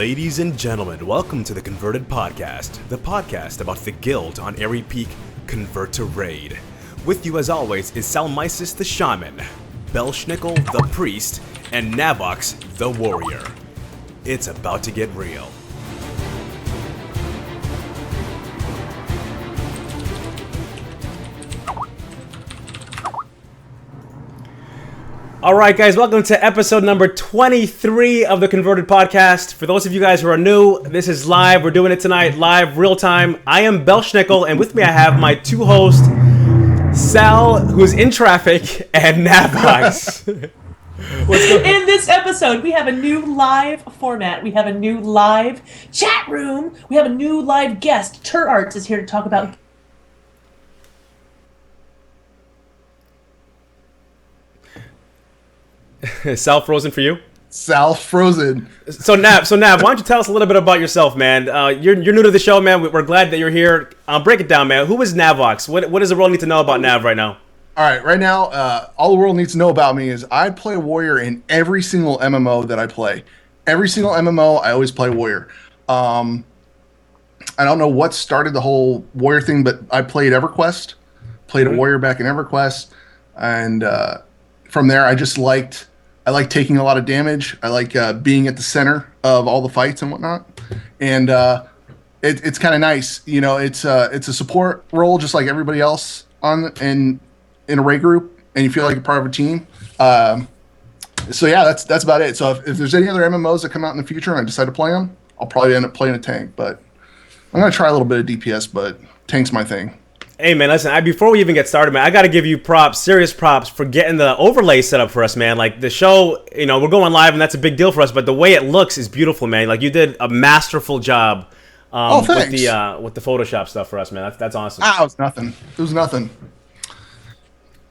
Ladies and gentlemen, welcome to the Converted Podcast, the podcast about the guild on Aerie Peak Convert to Raid. With you as always is Salmisis the Shaman, Belschnickel the Priest, and Navox the Warrior. It's about to get real. All right, guys, welcome to episode number 23 of the Converted Podcast. For those of you guys who are new, this is live. We're doing it tonight, live, real time. I am Belschnickel, and with me I have my two hosts, Sal, who's in traffic, and Navox. In this episode, we have a new live format. We have a new live chat room. We have a new live guest. Turarts is here to talk about... Sal frozen for you? Sal frozen. So Nav, why don't you tell us a little bit about yourself, man? You're new to the show, man. We're glad that you're here. Break it down, man. Who is Navox? What does the world need to know about Nav right now? All right, right now, all the world needs to know about me is I play Warrior in every single MMO that I play. Every single MMO, I always play Warrior. I don't know what started the whole Warrior thing, but I played EverQuest. Played a Warrior back in EverQuest, and from there, I like taking a lot of damage. I like being at the center of all the fights and whatnot, and it's kind of nice. You know, it's a support role just like everybody else in a raid group, and you feel like you're part of a team. So yeah, that's about it. So if there's any other MMOs that come out in the future and I decide to play them, I'll probably end up playing a tank. But I'm gonna try a little bit of DPS, but tank's my thing. Hey, man, listen, before we even get started, man, I got to give you props, serious props, for getting the overlay set up for us, man. Like, the show, you know, we're going live, and that's a big deal for us, but the way it looks is beautiful, man. Like, you did a masterful job with the Photoshop stuff for us, man. That's awesome. It was nothing. It was nothing.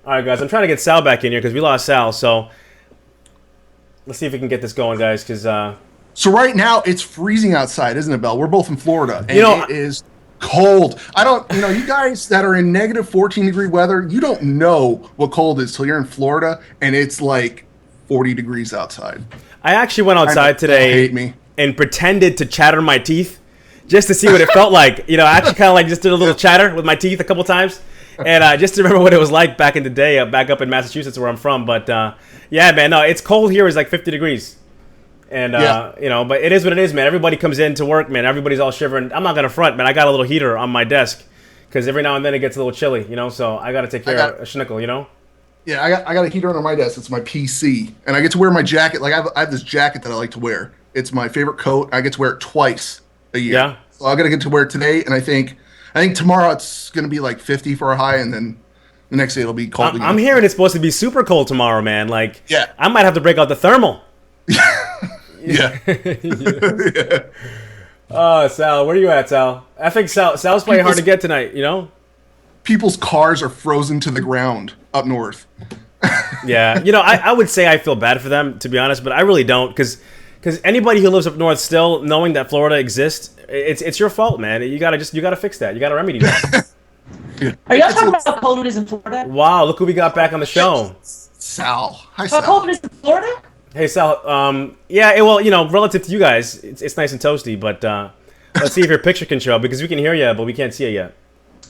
All right, guys, I'm trying to get Sal back in here because we lost Sal, so let's see if we can get this going, guys, because... So right now, it's freezing outside, isn't it, Belle? We're both in Florida, and it is... cold. You guys that are in negative 14-degree weather, you don't know what cold is till you're in Florida and it's like 40 degrees outside. I actually went outside today and pretended to chatter my teeth just to see what it felt like. You know, I actually kind of like just did a little chatter with my teeth a couple times, and just to remember what it was like back in the day, back up in Massachusetts where I'm from. But yeah, man, no, it's cold here. It's like 50 degrees. And, but it is what it is, man. Everybody comes in to work, man. Everybody's all shivering. I'm not going to front, man. I got a little heater on my desk because every now and then it gets a little chilly, you know, so I got to take care of a schnickel, you know? Yeah, I got a heater under my desk. It's my PC. And I get to wear my jacket. Like, I have this jacket that I like to wear. It's my favorite coat. I get to wear it twice a year. Yeah. So I got to get to wear it today. And I think tomorrow it's going to be like 50 for a high, and then the next day it'll be cold again. I'm hearing it's supposed to be super cold tomorrow, man. Like, yeah. I might have to break out the thermal. Yeah. Yeah. Sal, where are you at, Sal? I think Sal's playing hard to get tonight, you know? People's cars are frozen to the ground up north. Yeah. You know, I would say I feel bad for them, to be honest, but I really don't, because anybody who lives up north still, knowing that Florida exists, it's your fault, man. You gotta fix that. You gotta remedy that. Yeah. Are y'all talking about how cold it is in Florida? Wow, look who we got back on the show. Sal. Hi, Sal. How cold it is in Florida? Hey, Sal, well, you know, relative to you guys, it's nice and toasty, but let's see if your picture can show, because we can hear you, but we can't see you yet.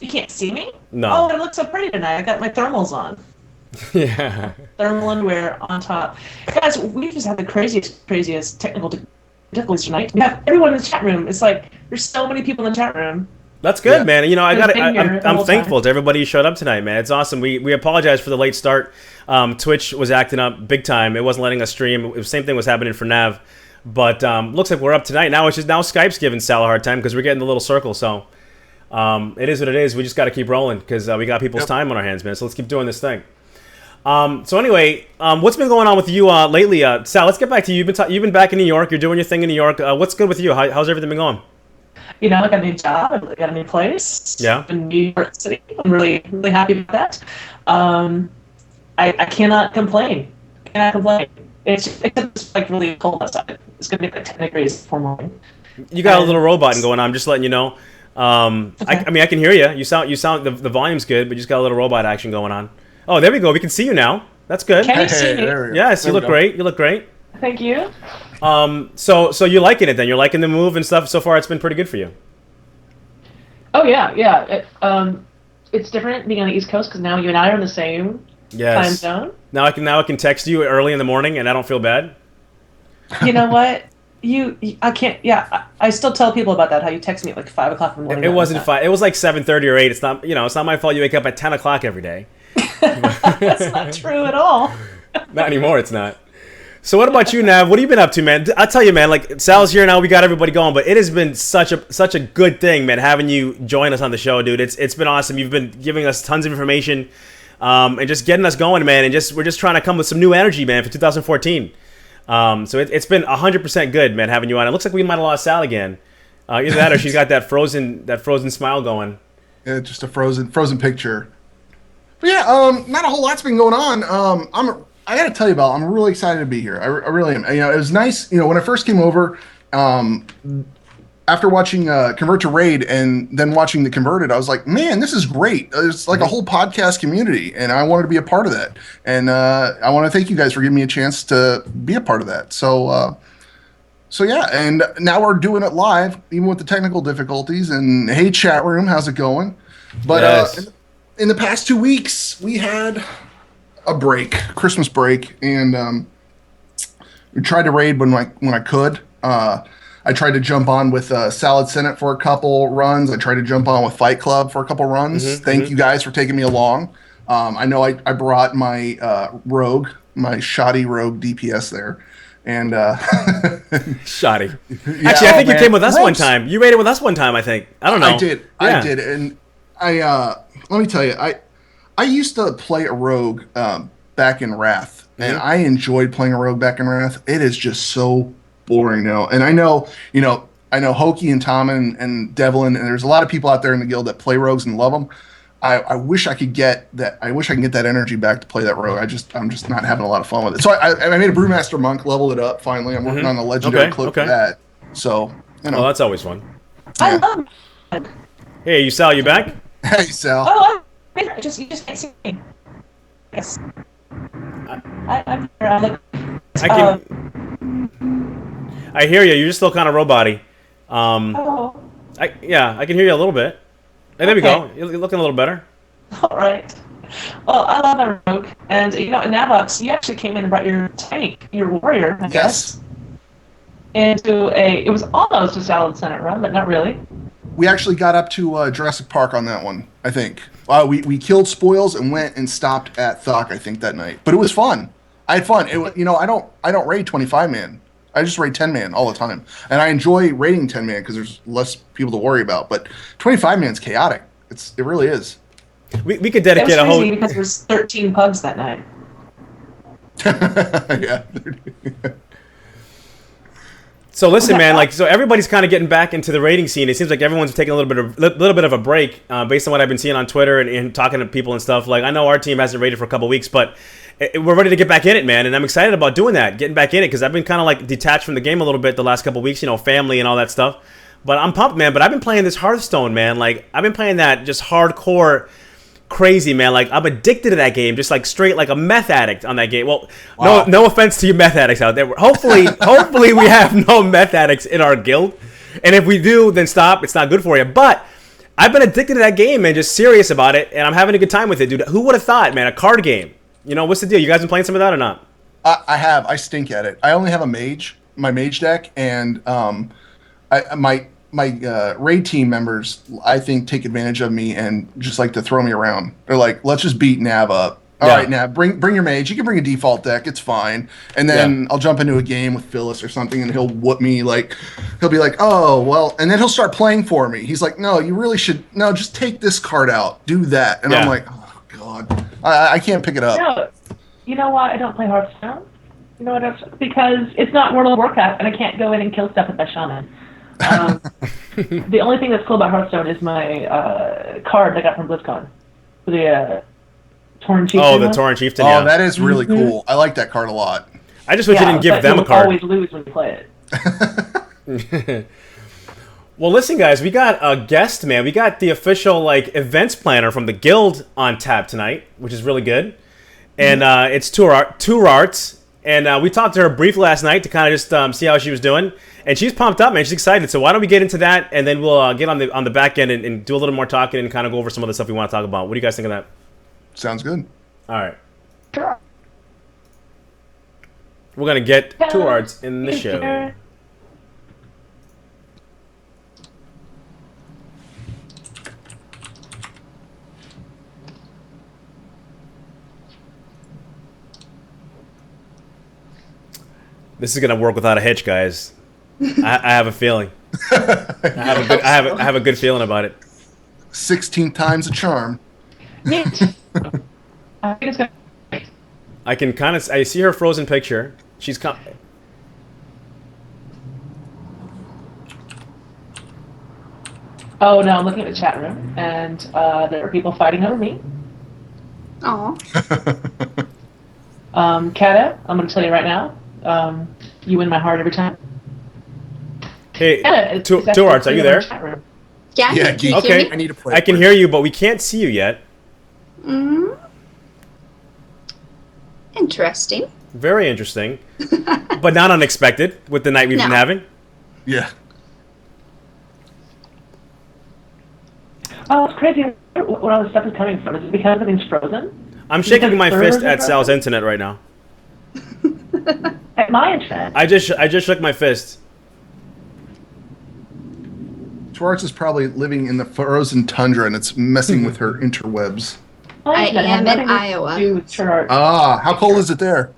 You can't see me? No. Oh, it looks so pretty tonight. I got my thermals on. Yeah. Thermal underwear on top. Guys, we just had the craziest technical difficulties tonight. We have everyone in the chat room. It's like, there's so many people in the chat room. That's good, man. You know, I'm thankful to everybody who showed up tonight, man. It's awesome. We apologize for the late start. Twitch was acting up big time. It wasn't letting us stream. The same thing was happening for Nav. But looks like we're up tonight. Now Skype's giving Sal a hard time because we're getting the little circle. So it is what it is. We just got to keep rolling because we got people's time on our hands, man. So let's keep doing this thing. So anyway, what's been going on with you lately? Sal, let's get back to you. You've been back in New York. You're doing your thing in New York. What's good with you? How's everything been going? You know, I got a new job, I got a new place. Yeah. In New York City. I'm really, really happy about that. I cannot complain. It's like really cold outside. It's gonna be like 10 degrees before morning. You got a little robot going on. I'm just letting you know. Okay. I can hear you. You sound the volume's good, but you just got a little robot action going on. Oh, there we go. We can see you now. That's good. Can you see me? Yes, you look great. You look great. Thank you. So you're liking it then? You're liking the move and stuff so far? It's been pretty good for you. Oh yeah. It's different being on the East Coast because now you and I are in the same time zone. Now I can text you early in the morning and I don't feel bad. You know what? I can't. Yeah, I still tell people about that. How you text me at like 5 o'clock in the morning. It wasn't 5. It was like 7:30 or 8. It's not. It's not my fault. You wake up at 10 o'clock every day. That's not true at all. Not anymore. It's not. So what about you, Nav? What have you been up to, man? I'll tell you, man. Like Sal's here now, we got everybody going, but it has been such a good thing, man. Having you join us on the show, dude. It's been awesome. You've been giving us tons of information, and just getting us going, man. And we're just trying to come with some new energy, man, for 2014. So it's been 100% good, man, having you on. It looks like we might have lost Sal again. Either that or she's got that frozen smile going. Yeah, just a frozen picture. But yeah, not a whole lot's been going on. I got to tell you, Belle, I'm really excited to be here. I really am. It was nice. When I first came over, after watching Convert to Raid and then watching The Converted, I was like, man, this is great. It's like a whole podcast community, and I wanted to be a part of that. And I want to thank you guys for giving me a chance to be a part of that. So yeah, and now we're doing it live, even with the technical difficulties. And hey, chat room, how's it going? But yes. In the past 2 weeks, we had a Christmas break, and we tried to raid when I could. I tried to jump on with Salad Senate for a couple runs. I tried to jump on with Fight Club for a couple runs. Thank you guys for taking me along. I know I brought my rogue, my shoddy rogue DPS there. And shoddy. Yeah, actually, I think you came with us one time. You raided with us one time, I think. I don't know. I did. Yeah. I did. And let me tell you, I used to play a rogue back in Wrath, and I enjoyed playing a rogue back in Wrath. It is just so boring now. And I know Hokey and Tom and Devlin, and there's a lot of people out there in the guild that play rogues and love them. I wish I could get that. I wish I can get that energy back to play that rogue. I'm just not having a lot of fun with it. So I made a Brewmaster Monk, leveled it up. Finally, I'm working on the legendary cloak for that. So well, that's always fun. I love it. Hey, Sal, you back? Hey, Sal. Oh, you just can't see me. Yes. I'm like, I hear you. You're just still kind of robot-y. I can hear you a little bit. Hey, there we go. You're looking a little better. All right. Well, I love a rogue, and in Navox, you actually came in and brought your tank, your warrior, I guess, into it was almost a Salad Senate run, but not really. We actually got up to Jurassic Park on that one, I think. We killed spoils and went and stopped at Thok, I think, that night. But it was fun. I had fun. I don't raid 25-man. I just raid 10-man all the time. And I enjoy raiding 10-man because there's less people to worry about. But 25-man's chaotic. It really is. We could dedicate a whole... because there's 13 pugs that night. Yeah. So listen, man. So everybody's kind of getting back into the raiding scene. It seems like everyone's taking a little bit of a break, based on what I've been seeing on Twitter and talking to people and stuff. Like I know our team hasn't raided for a couple weeks, but we're ready to get back in it, man. And I'm excited about doing that, getting back in it, because I've been kind of like detached from the game a little bit the last couple weeks, family and all that stuff. But I'm pumped, man. But I've been playing this Hearthstone, man. Like I've been playing that just hardcore. Crazy, man. Like I'm addicted to that game, just like straight like a meth addict on that game. Well, wow. No offense to you meth addicts out there. Hopefully we have no meth addicts in our guild, and if we do, then stop. It's not good for you. But I've been addicted to that game, man. Just serious about it, and I'm having a good time with it, dude. Who would have thought, man? A card game. What's the deal? You guys been playing some of that or not? I have. I stink at it. I only have my mage deck, and my raid team members, I think, take advantage of me and just like to throw me around. They're like, let's just beat Nav up. All right, Nav, bring your mage. You can bring a default deck. It's fine. And then I'll jump into a game with Phyllis or something, and he'll whoop me. Like, he'll be like, oh, well. And then he'll start playing for me. He's like, no, you really should. No, just take this card out. Do that. And I'm like, oh, God. I can't pick it up. No, you know why I don't play Hearthstone? You know what? Because it's not World of Warcraft, and I can't go in and kill stuff with my shaman. The only thing that's cool about Hearthstone is my card I got from BlizzCon. The Tauren Chieftain. Oh, the Tauren Chieftain, Oh, that is really cool. I like that card a lot. I just wish you didn't give them a card. Always lose when you play it. Well, listen, guys, we got a guest, man. We got the official events planner from the guild on tap tonight, which is really good. And it's Turarts And we talked to her briefly last night to kind of just see how she was doing, and she's pumped up, man. She's excited. So why don't we get into that, and then we'll get on the back end and do a little more talking and kind of go over some of the stuff we want to talk about. What do you guys think of that? Sounds good. All right. Sure. We're gonna get Turarts in the show. This is gonna work without a hitch, guys. I have a feeling. I have a good feeling about it. 16 times a charm. I think it's gonna. I can kind of I see her frozen picture. She's Oh no, I'm looking at the chat room, and there are people fighting over me. Aw. Kata, I'm going to tell you right now, you win my heart every time. Hey, Kata, Turarts, are you there? Yeah, Yeah, can you okay. hear me? I need to play. I can hear you, but we can't see you yet. Mm. Interesting. Very interesting, but not unexpected with the night we've been having. Yeah. Oh, it's crazy where all this stuff is coming from. Is it because everything's frozen? I'm shaking my servers fist are at Sal's frozen? internet right now. At my internet. I just shook my fist. Turarts is probably living in the frozen tundra, and it's messing with her interwebs. My I internet has am in nothing to Iowa. do with Turarts. Ah, how cold is it there?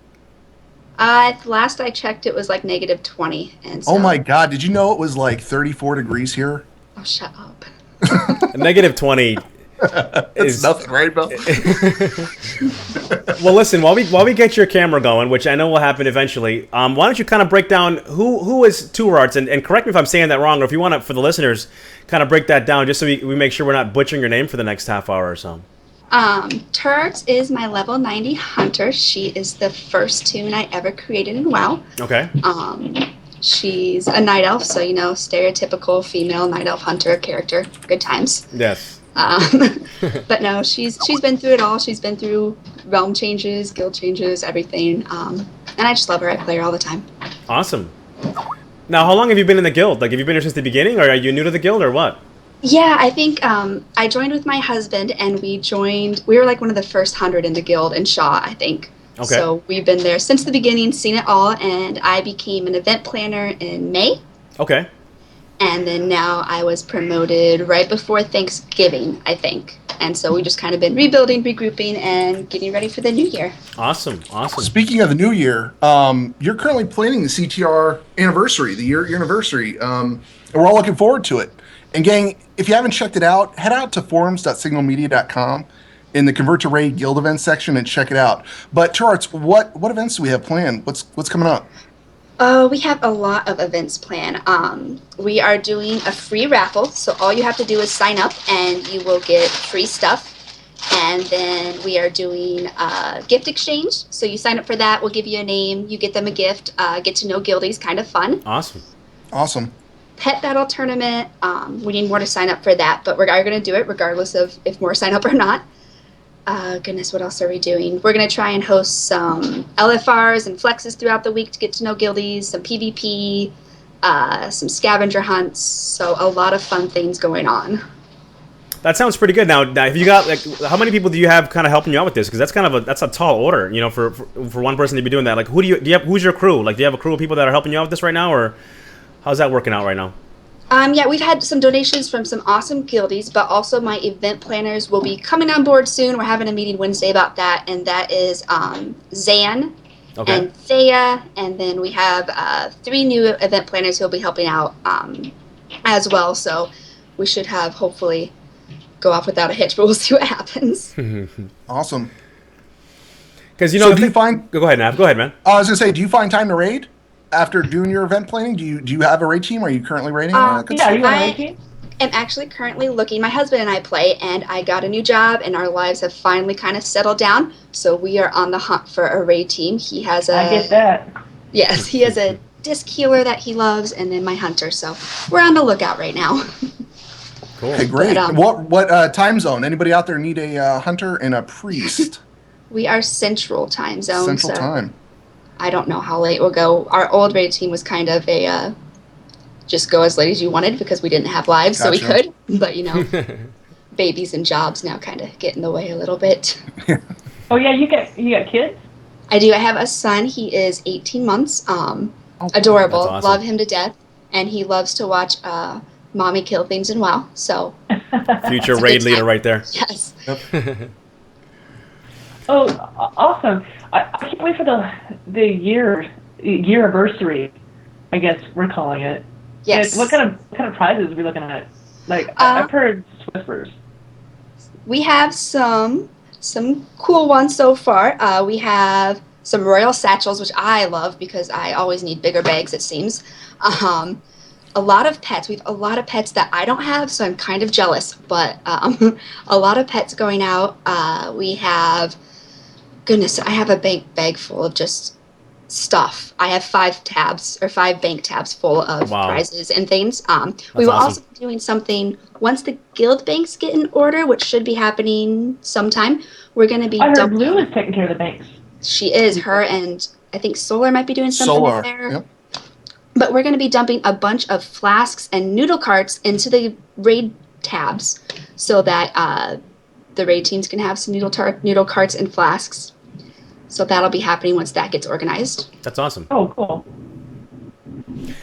Last I checked, it was like -20, and so. Oh my God! Did you know it was like 34 degrees here? Oh, shut up. -20 That's is nothing, right, Bill? Well, listen, while we get your camera going, which I know will happen eventually, why don't you kind of break down who is Turarts, and correct me if I'm saying that wrong, or if you want to, for the listeners, kind of break that down just so we make sure we're not butchering your name for the next half hour or so. Turarts is my level 90 hunter. She is the first tune I ever created in WoW. Okay. She's a night elf, so stereotypical female night elf hunter character. Good times. Yes. But no, she's been through it all. She's been through realm changes, guild changes, everything. And I just love her. I play her all the time. Awesome. Now, how long have you been in the guild? Like, have you been here since the beginning, or are you new to the guild, or what? Yeah, I think I joined with my husband, and we were like one of the first 100 in the guild in Shaw, I think. Okay. So we've been there since the beginning, seen it all, and I became an event planner in May. Okay. And then now I was promoted right before Thanksgiving, I think. And so we just kind of been rebuilding, regrouping, and getting ready for the new year. Awesome. Speaking of the new year, you're currently planning the CTR anniversary, the year anniversary. And we're all looking forward to it. And gang, if you haven't checked it out, head out to forums.signalmedia.com in the Convert to Raid Guild events section and check it out. But Turarts, what events do we have planned? What's coming up? We have a lot of events planned. We are doing a free raffle, so all you have to do is sign up and you will get free stuff. And then we are doing a gift exchange. So you sign up for that, we'll give you a name, you get them a gift, get to know guildies, kind of fun. Awesome. Pet battle tournament. We need more to sign up for that, but we are going to do it regardless of if more sign up or not. Goodness, what else are we doing? We're going to try and host some LFRs and flexes throughout the week to get to know guildies, some PvP, some scavenger hunts. So a lot of fun things going on. That sounds pretty good. Now, if you got how many people do you have kind of helping you out with this? Because that's a tall order, for one person to be doing that. Like, who's your crew? Like, do you have a crew of people that are helping you out with this right now, or how's that working out right now? Yeah, we've had some donations from some awesome guildies, but also my event planners will be coming on board soon. We're having a meeting Wednesday about that, and that is Zan and Thea, and then we have 3 new event planners who will be helping out as well. So we should have hopefully go off without a hitch, but we'll see what happens. Awesome. Because So do you find? Go ahead, Nav. Go ahead, man. I was gonna say, do you find time to raid after doing your event planning? Do you have a raid team? Are you currently raiding? Yeah, are you on a raid team? I'm actually currently looking. My husband and I play, and I got a new job, and our lives have finally kind of settled down. So we are on the hunt for a raid team. He has I get that. Yes, he has a disc healer that he loves, and then my hunter. So we're on the lookout right now. Cool. Okay, great. But, What time zone? Anybody out there need a hunter and a priest? We are Central Time Zone. Central so time. I don't know how late we'll go. Our old raid team was kind of a just go as late as you wanted because we didn't have lives, so we could. But babies and jobs now kind of get in the way a little bit. Oh yeah, you got kids? I do. I have a son. He is 18 months. Adorable. That's awesome. Love him to death, and he loves to watch mommy kill things in WoW. So future raid leader right there. Yes. Yep. Oh, awesome! I can't wait for the year anniversary. I guess we're calling it. Yes. What kind of prizes are we looking at? Like I've heard whispers. We have some cool ones so far. We have some royal satchels, which I love because I always need bigger bags, it seems. A lot of pets. We have a lot of pets that I don't have, so I'm kind of jealous. But a lot of pets going out. We have, goodness, I have a bag full of just stuff. I have 5 bank tabs full of prizes and things. We will also be doing something once the guild banks get in order, which should be happening sometime. We're going to be. I heard Blue is taking care of the banks. She is. Her and I think Solar might be doing something in there. Yep. But we're going to be dumping a bunch of flasks and noodle carts into the raid tabs so that the raid teams can have some noodle carts and flasks. So that'll be happening once that gets organized. That's awesome. Oh, cool.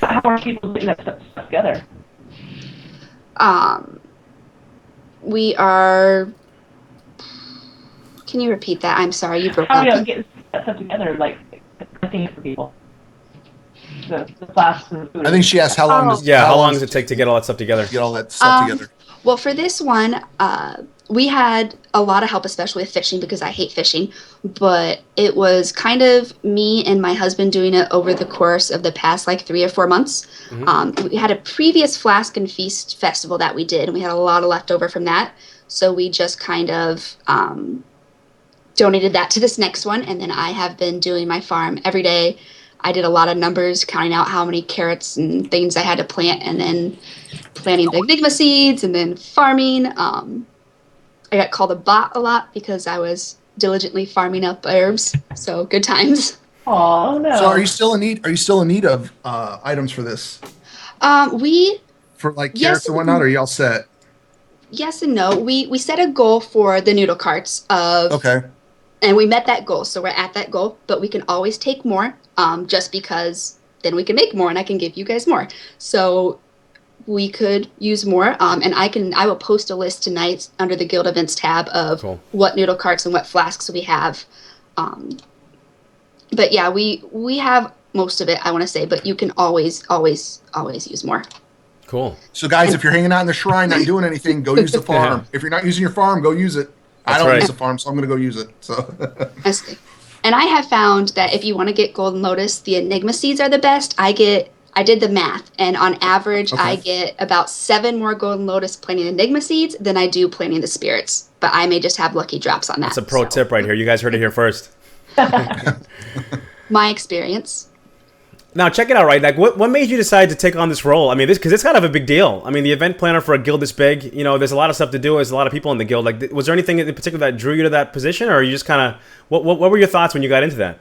How are people putting that stuff together? We are. Can you repeat that? I'm sorry, you broke How up. are you getting that stuff together? Like, printing it for people. The flasks and the food. I think she asked how long does it take to get all that stuff together? Get all that stuff together. Well, for this one, we had a lot of help, especially with fishing, because I hate fishing. But it was kind of me and my husband doing it over the course of the past, 3 or 4 months. We had a previous Flask and Feast festival that we did, and we had a lot of leftover from that. So we just kind of donated that to this next one, and then I have been doing my farm every day. I did a lot of numbers, counting out how many carrots and things I had to plant, and then planting the Enigma seeds, and then farming. I got called a bot a lot because I was diligently farming up herbs. So good times. Oh no! So are you still in need? Are you still in need of items for this? For carrots and whatnot. Or are you all set? Yes and no. We set a goal for the noodle carts of. Okay. And we met that goal, so we're at that goal. But we can always take more, just because then we can make more, and I can give you guys more. So we could use more, and I will post a list tonight under the Guild Events tab of what noodle carts and what flasks we have. But yeah, we have most of it, I want to say, but you can always use more. Cool. So guys, if you're hanging out in the shrine not doing anything, go use the farm. If you're not using your farm, go use it. I don't use the farm, so I'm going to go use it. So. And I have found that if you want to get Golden Lotus, the Enigma seeds are the best. I did the math, and on average, I get about 7 more Golden Lotus planting Enigma seeds than I do planting the spirits. But I may just have lucky drops on that. That's a pro tip right here. You guys heard it here first. My experience. Now, check it out, right? What made you decide to take on this role? I mean, because it's kind of a big deal. I mean, the event planner for a guild this big, there's a lot of stuff to do. There's a lot of people in the guild. Was there anything in particular that drew you to that position, or you just kind of, what were your thoughts when you got into that?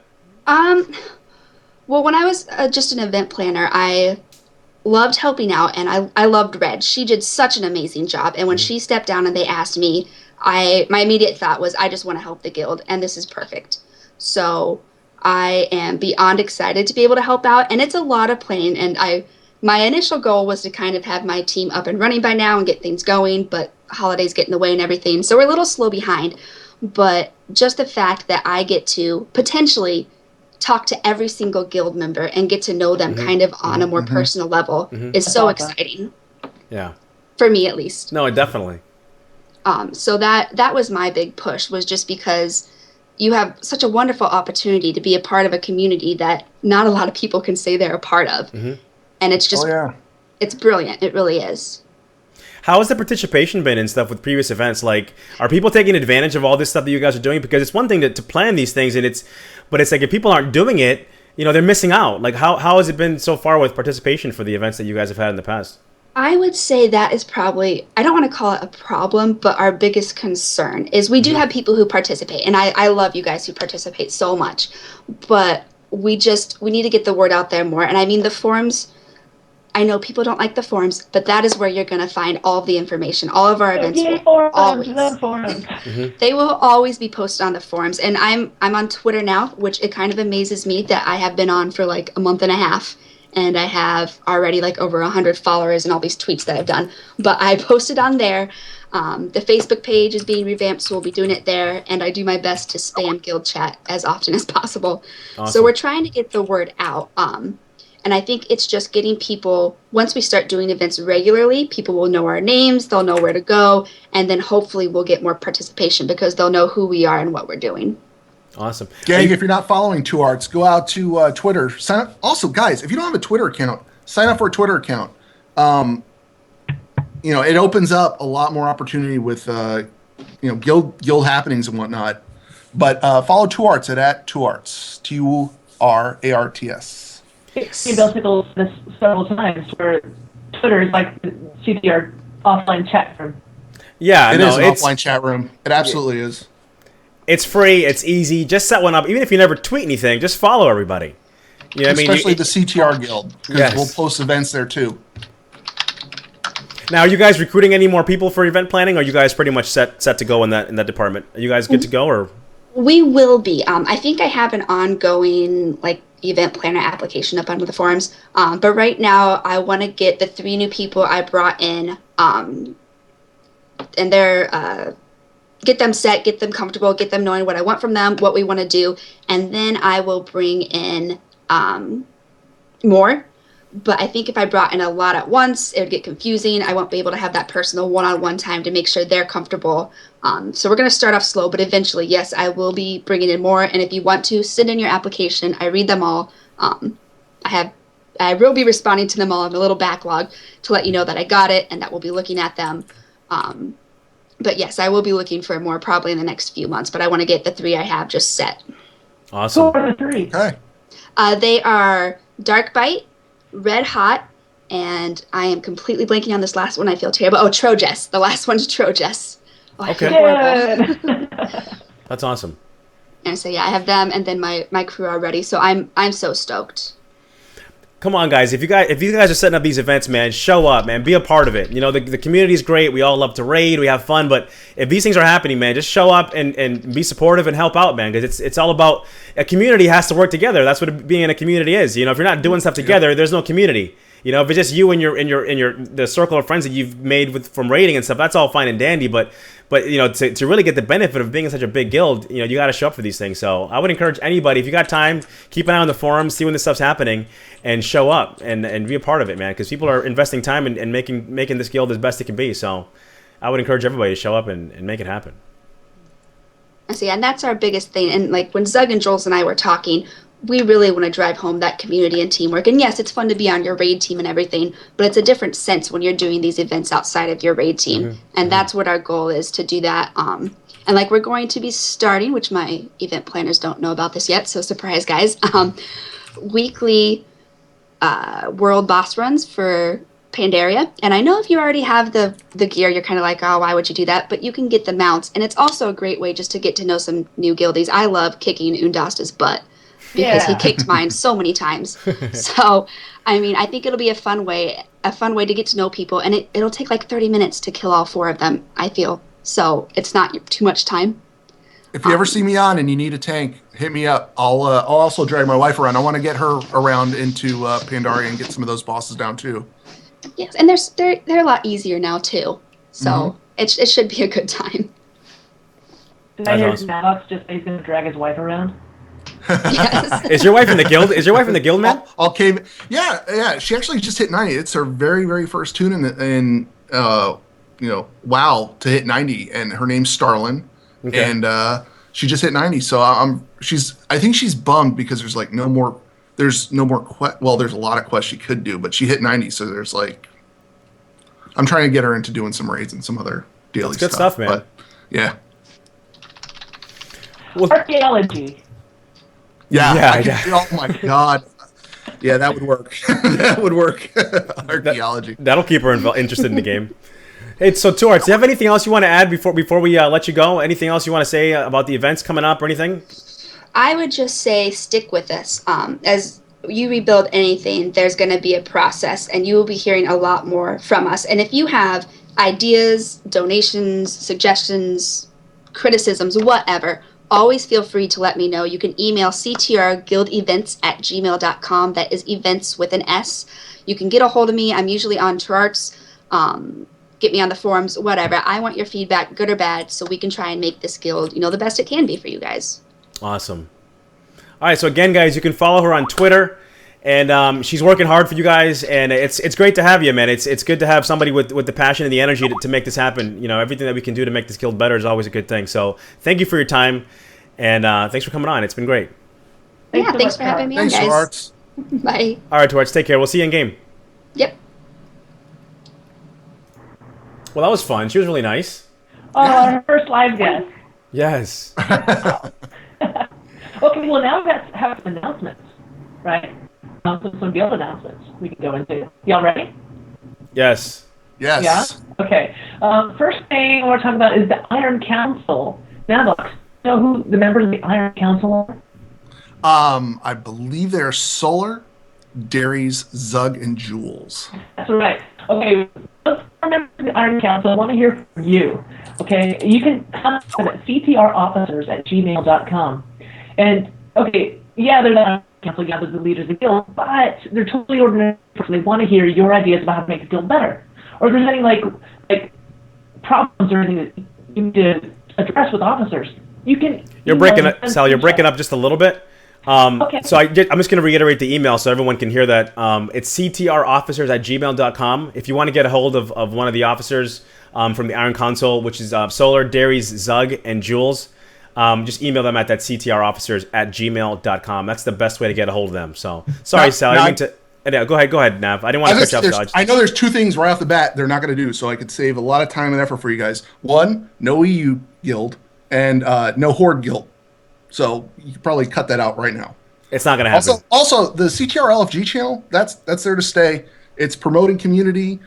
Well, when I was just an event planner, I loved helping out, and I loved Red. She did such an amazing job, and when she stepped down and they asked me, my immediate thought was, I just want to help the guild, and this is perfect. So I am beyond excited to be able to help out, and it's a lot of planning, and my initial goal was to kind of have my team up and running by now and get things going, but holidays get in the way and everything, so we're a little slow behind. But just the fact that I get to potentially talk to every single guild member and get to know them kind of on a more personal level is so exciting. Yeah. For me, at least. No, definitely. So that was my big push, was just because you have such a wonderful opportunity to be a part of a community that not a lot of people can say they're a part of. And it's just, it's brilliant. It really is. How has the participation been in stuff with previous events? Are people taking advantage of all this stuff that you guys are doing? Because it's one thing to plan these things, but it's if people aren't doing it, they're missing out. How has it been so far with participation for the events that you guys have had in the past? I would say that is probably, I don't want to call it a problem, but our biggest concern is we do have people who participate, and I love you guys who participate so much, but we need to get the word out there more. And I mean, the forums, I know people don't like the forums, but that is where you're going to find all of the information. All of our events they will always be posted on the forums. And I'm on Twitter now, which it kind of amazes me that I have been on for like a month and a half. And I have already like over 100 followers and all these tweets that I've done. But I posted on there. The Facebook page is being revamped, so we'll be doing it there. And I do my best to spam guild chat as often as possible. Awesome. So we're trying to get the word out. And I think it's just getting people, once we start doing events regularly, people will know our names, they'll know where to go, and then hopefully we'll get more participation because they'll know who we are and what we're doing. Awesome. Gang, if you're not following Turarts, go out to Twitter. Sign up. Also, guys, if you don't have a Twitter account, sign up for a Twitter account. It opens up a lot more opportunity with guild happenings and whatnot. But follow Turarts at Turarts, Turarts. Bill tickled this several times where Twitter is like the CDR offline chat room. Yeah, it is an offline chat room. It absolutely is. It's free. It's easy. Just set one up. Even if you never tweet anything, just follow everybody. You know what Especially the CTR Guild, because we'll post events there too. Now, are you guys recruiting any more people for event planning, or are you guys pretty much set to go in that department? Are you guys good to go, or? We will be. I think I have an ongoing event planner application up on the forums. But right now, I want to get the 3 new people I brought in, and they're get them set, get them comfortable, get them knowing what I want from them, what we want to do, and then I will bring in more. But I think if I brought in a lot at once, it would get confusing. I won't be able to have that personal one-on-one time to make sure they're comfortable. So we're going to start off slow, but eventually, yes, I will be bringing in more. And if you want to, send in your application. I read them all. I will be responding to them all. I have a little backlog to let you know that I got it and that we'll be looking at them. But yes, I will be looking for more probably in the next few months. But I want to get the 3 I have just set. Awesome. Who are the 3? Okay. They are Dark Bite, Red Hot, and I am completely blanking on this last one. I feel terrible. Oh, Trojess. The last one's Trojess. Oh, okay. That's awesome. And so yeah, I have them, and then my crew are ready. So I'm so stoked. Come on, guys! If you guys are setting up these events, man, show up, man. Be a part of it. You know, the community is great. We all love to raid. We have fun. But if these things are happening, man, just show up and be supportive and help out, man. Because it's all about a community has to work together. That's what being in a community is. You know, if you're not doing stuff together, there's no community. You know, if it's just you and the circle of friends that you've made from raiding and stuff, that's all fine and dandy. But you know, to really get the benefit of being in such a big guild, you know, you got to show up for these things. So I would encourage anybody, if you got time, keep an eye on the forums, see when this stuff's happening, and show up and be a part of it, man. Because people are investing time and making this guild as best it can be. So I would encourage everybody to show up and make it happen. I see, and that's our biggest thing. And like when Zug and Jules and I were talking, we really want to drive home that community and teamwork. And yes, it's fun to be on your raid team and everything, but it's a different sense when you're doing these events outside of your raid team. Mm-hmm. And that's what our goal is, to do that. And like we're going to be starting, which my event planners don't know about this yet, so surprise guys, weekly world boss runs for Pandaria. And I know if you already have the gear, you're kind of like, oh, why would you do that? But you can get the mounts. And it's also a great way just to get to know some new guildies. I love kicking Undasta's butt, because he kicked mine so many times. So, I mean, I think it'll be a fun way to get to know people, and it'll take like 30 minutes to kill all 4 of them, I feel. So it's not too much time. If you ever see me on and you need a tank, hit me up. I'll also drag my wife around. I want to get her around into Pandaria and get some of those bosses down too. Yes, and they're a lot easier now too. So it should be a good time. Did I hear Maddox just say he's going to drag his wife around? Yes. Is your wife in the guild? Is your wife in the guild, man? All came. Yeah. She actually just hit 90. It's her very, very first tune in WoW to hit 90, and her name's Starlin, and she just hit 90. So I think she's bummed because there's no more. There's a lot of quests she could do, but she hit 90. So there's I'm trying to get her into doing some raids and some other daily stuff. That's good stuff, man. But, yeah. Well, archaeology. Yeah. Oh my God. Yeah, that would work. That would work. Archaeology. That'll keep her interested in the game. Hey, so Turarts, do you have anything else you want to add before we let you go? Anything else you want to say about the events coming up or anything? I would just say stick with this. As you rebuild anything, there's going to be a process, and you will be hearing a lot more from us. And if you have ideas, donations, suggestions, criticisms, whatever, always feel free to let me know. You can email ctrguildevents@gmail.com. That is events with an S. You can get a hold of me. I'm usually on Turarts. Get me on the forums, whatever. I want your feedback, good or bad, so we can try and make this guild, the best it can be for you guys. Awesome. All right, so again, guys, you can follow her on Twitter, and she's working hard for you guys, and it's great to have you, man. It's good to have somebody with the passion and the energy to make this happen. Everything that we can do to make this guild better is always a good thing. So thank you for your time, and thanks for coming on. It's been great. Thanks for having me on, guys. Turarts. Bye. All right, Turarts, take care. We'll see you in game. Yep. Well, that was fun. She was really nice. Oh, our first live guest. Yes. Okay, well, now we have some announcements, right? Some guild announcements we can go into. Y'all ready? Yes. Yes. Yeah? Okay. First thing I want to talk about is the Iron Council. Now, look, you know who the members of the Iron Council are? I believe they're Solar, Darius, Zug, and Jules. That's right. Okay, let's remember the Iron Council. I want to hear from you. Okay, you can contact them at ctrofficers@gmail.com. And, okay, yeah, they're the Iron Council, yeah, they're the leaders of the guild, but they're totally ordinary people. They want to hear your ideas about how to make the guild better. Or if there's any, like problems or anything that you need to address with officers, you can... You're breaking up, Sal, you're breaking up just a little bit. Okay. So I'm just going to reiterate the email so everyone can hear that. It's ctrofficers@gmail.com. If you want to get a hold of one of the officers from the Iron Council, which is Solar, Darius, Zug, and Jules, just email them at that ctrofficers@gmail.com. That's the best way to get a hold of them. So sorry, Sal. I didn't mean to. Yeah, go ahead, Nav. I didn't want to cut you off, Sal. I know there's two things right off the bat they're not going to do, so I could save a lot of time and effort for you guys. One, no EU guild, and no Horde guild. So you could probably cut that out right now. It's not going to happen. Also, the CTR LFG channel, that's there to stay. It's promoting community.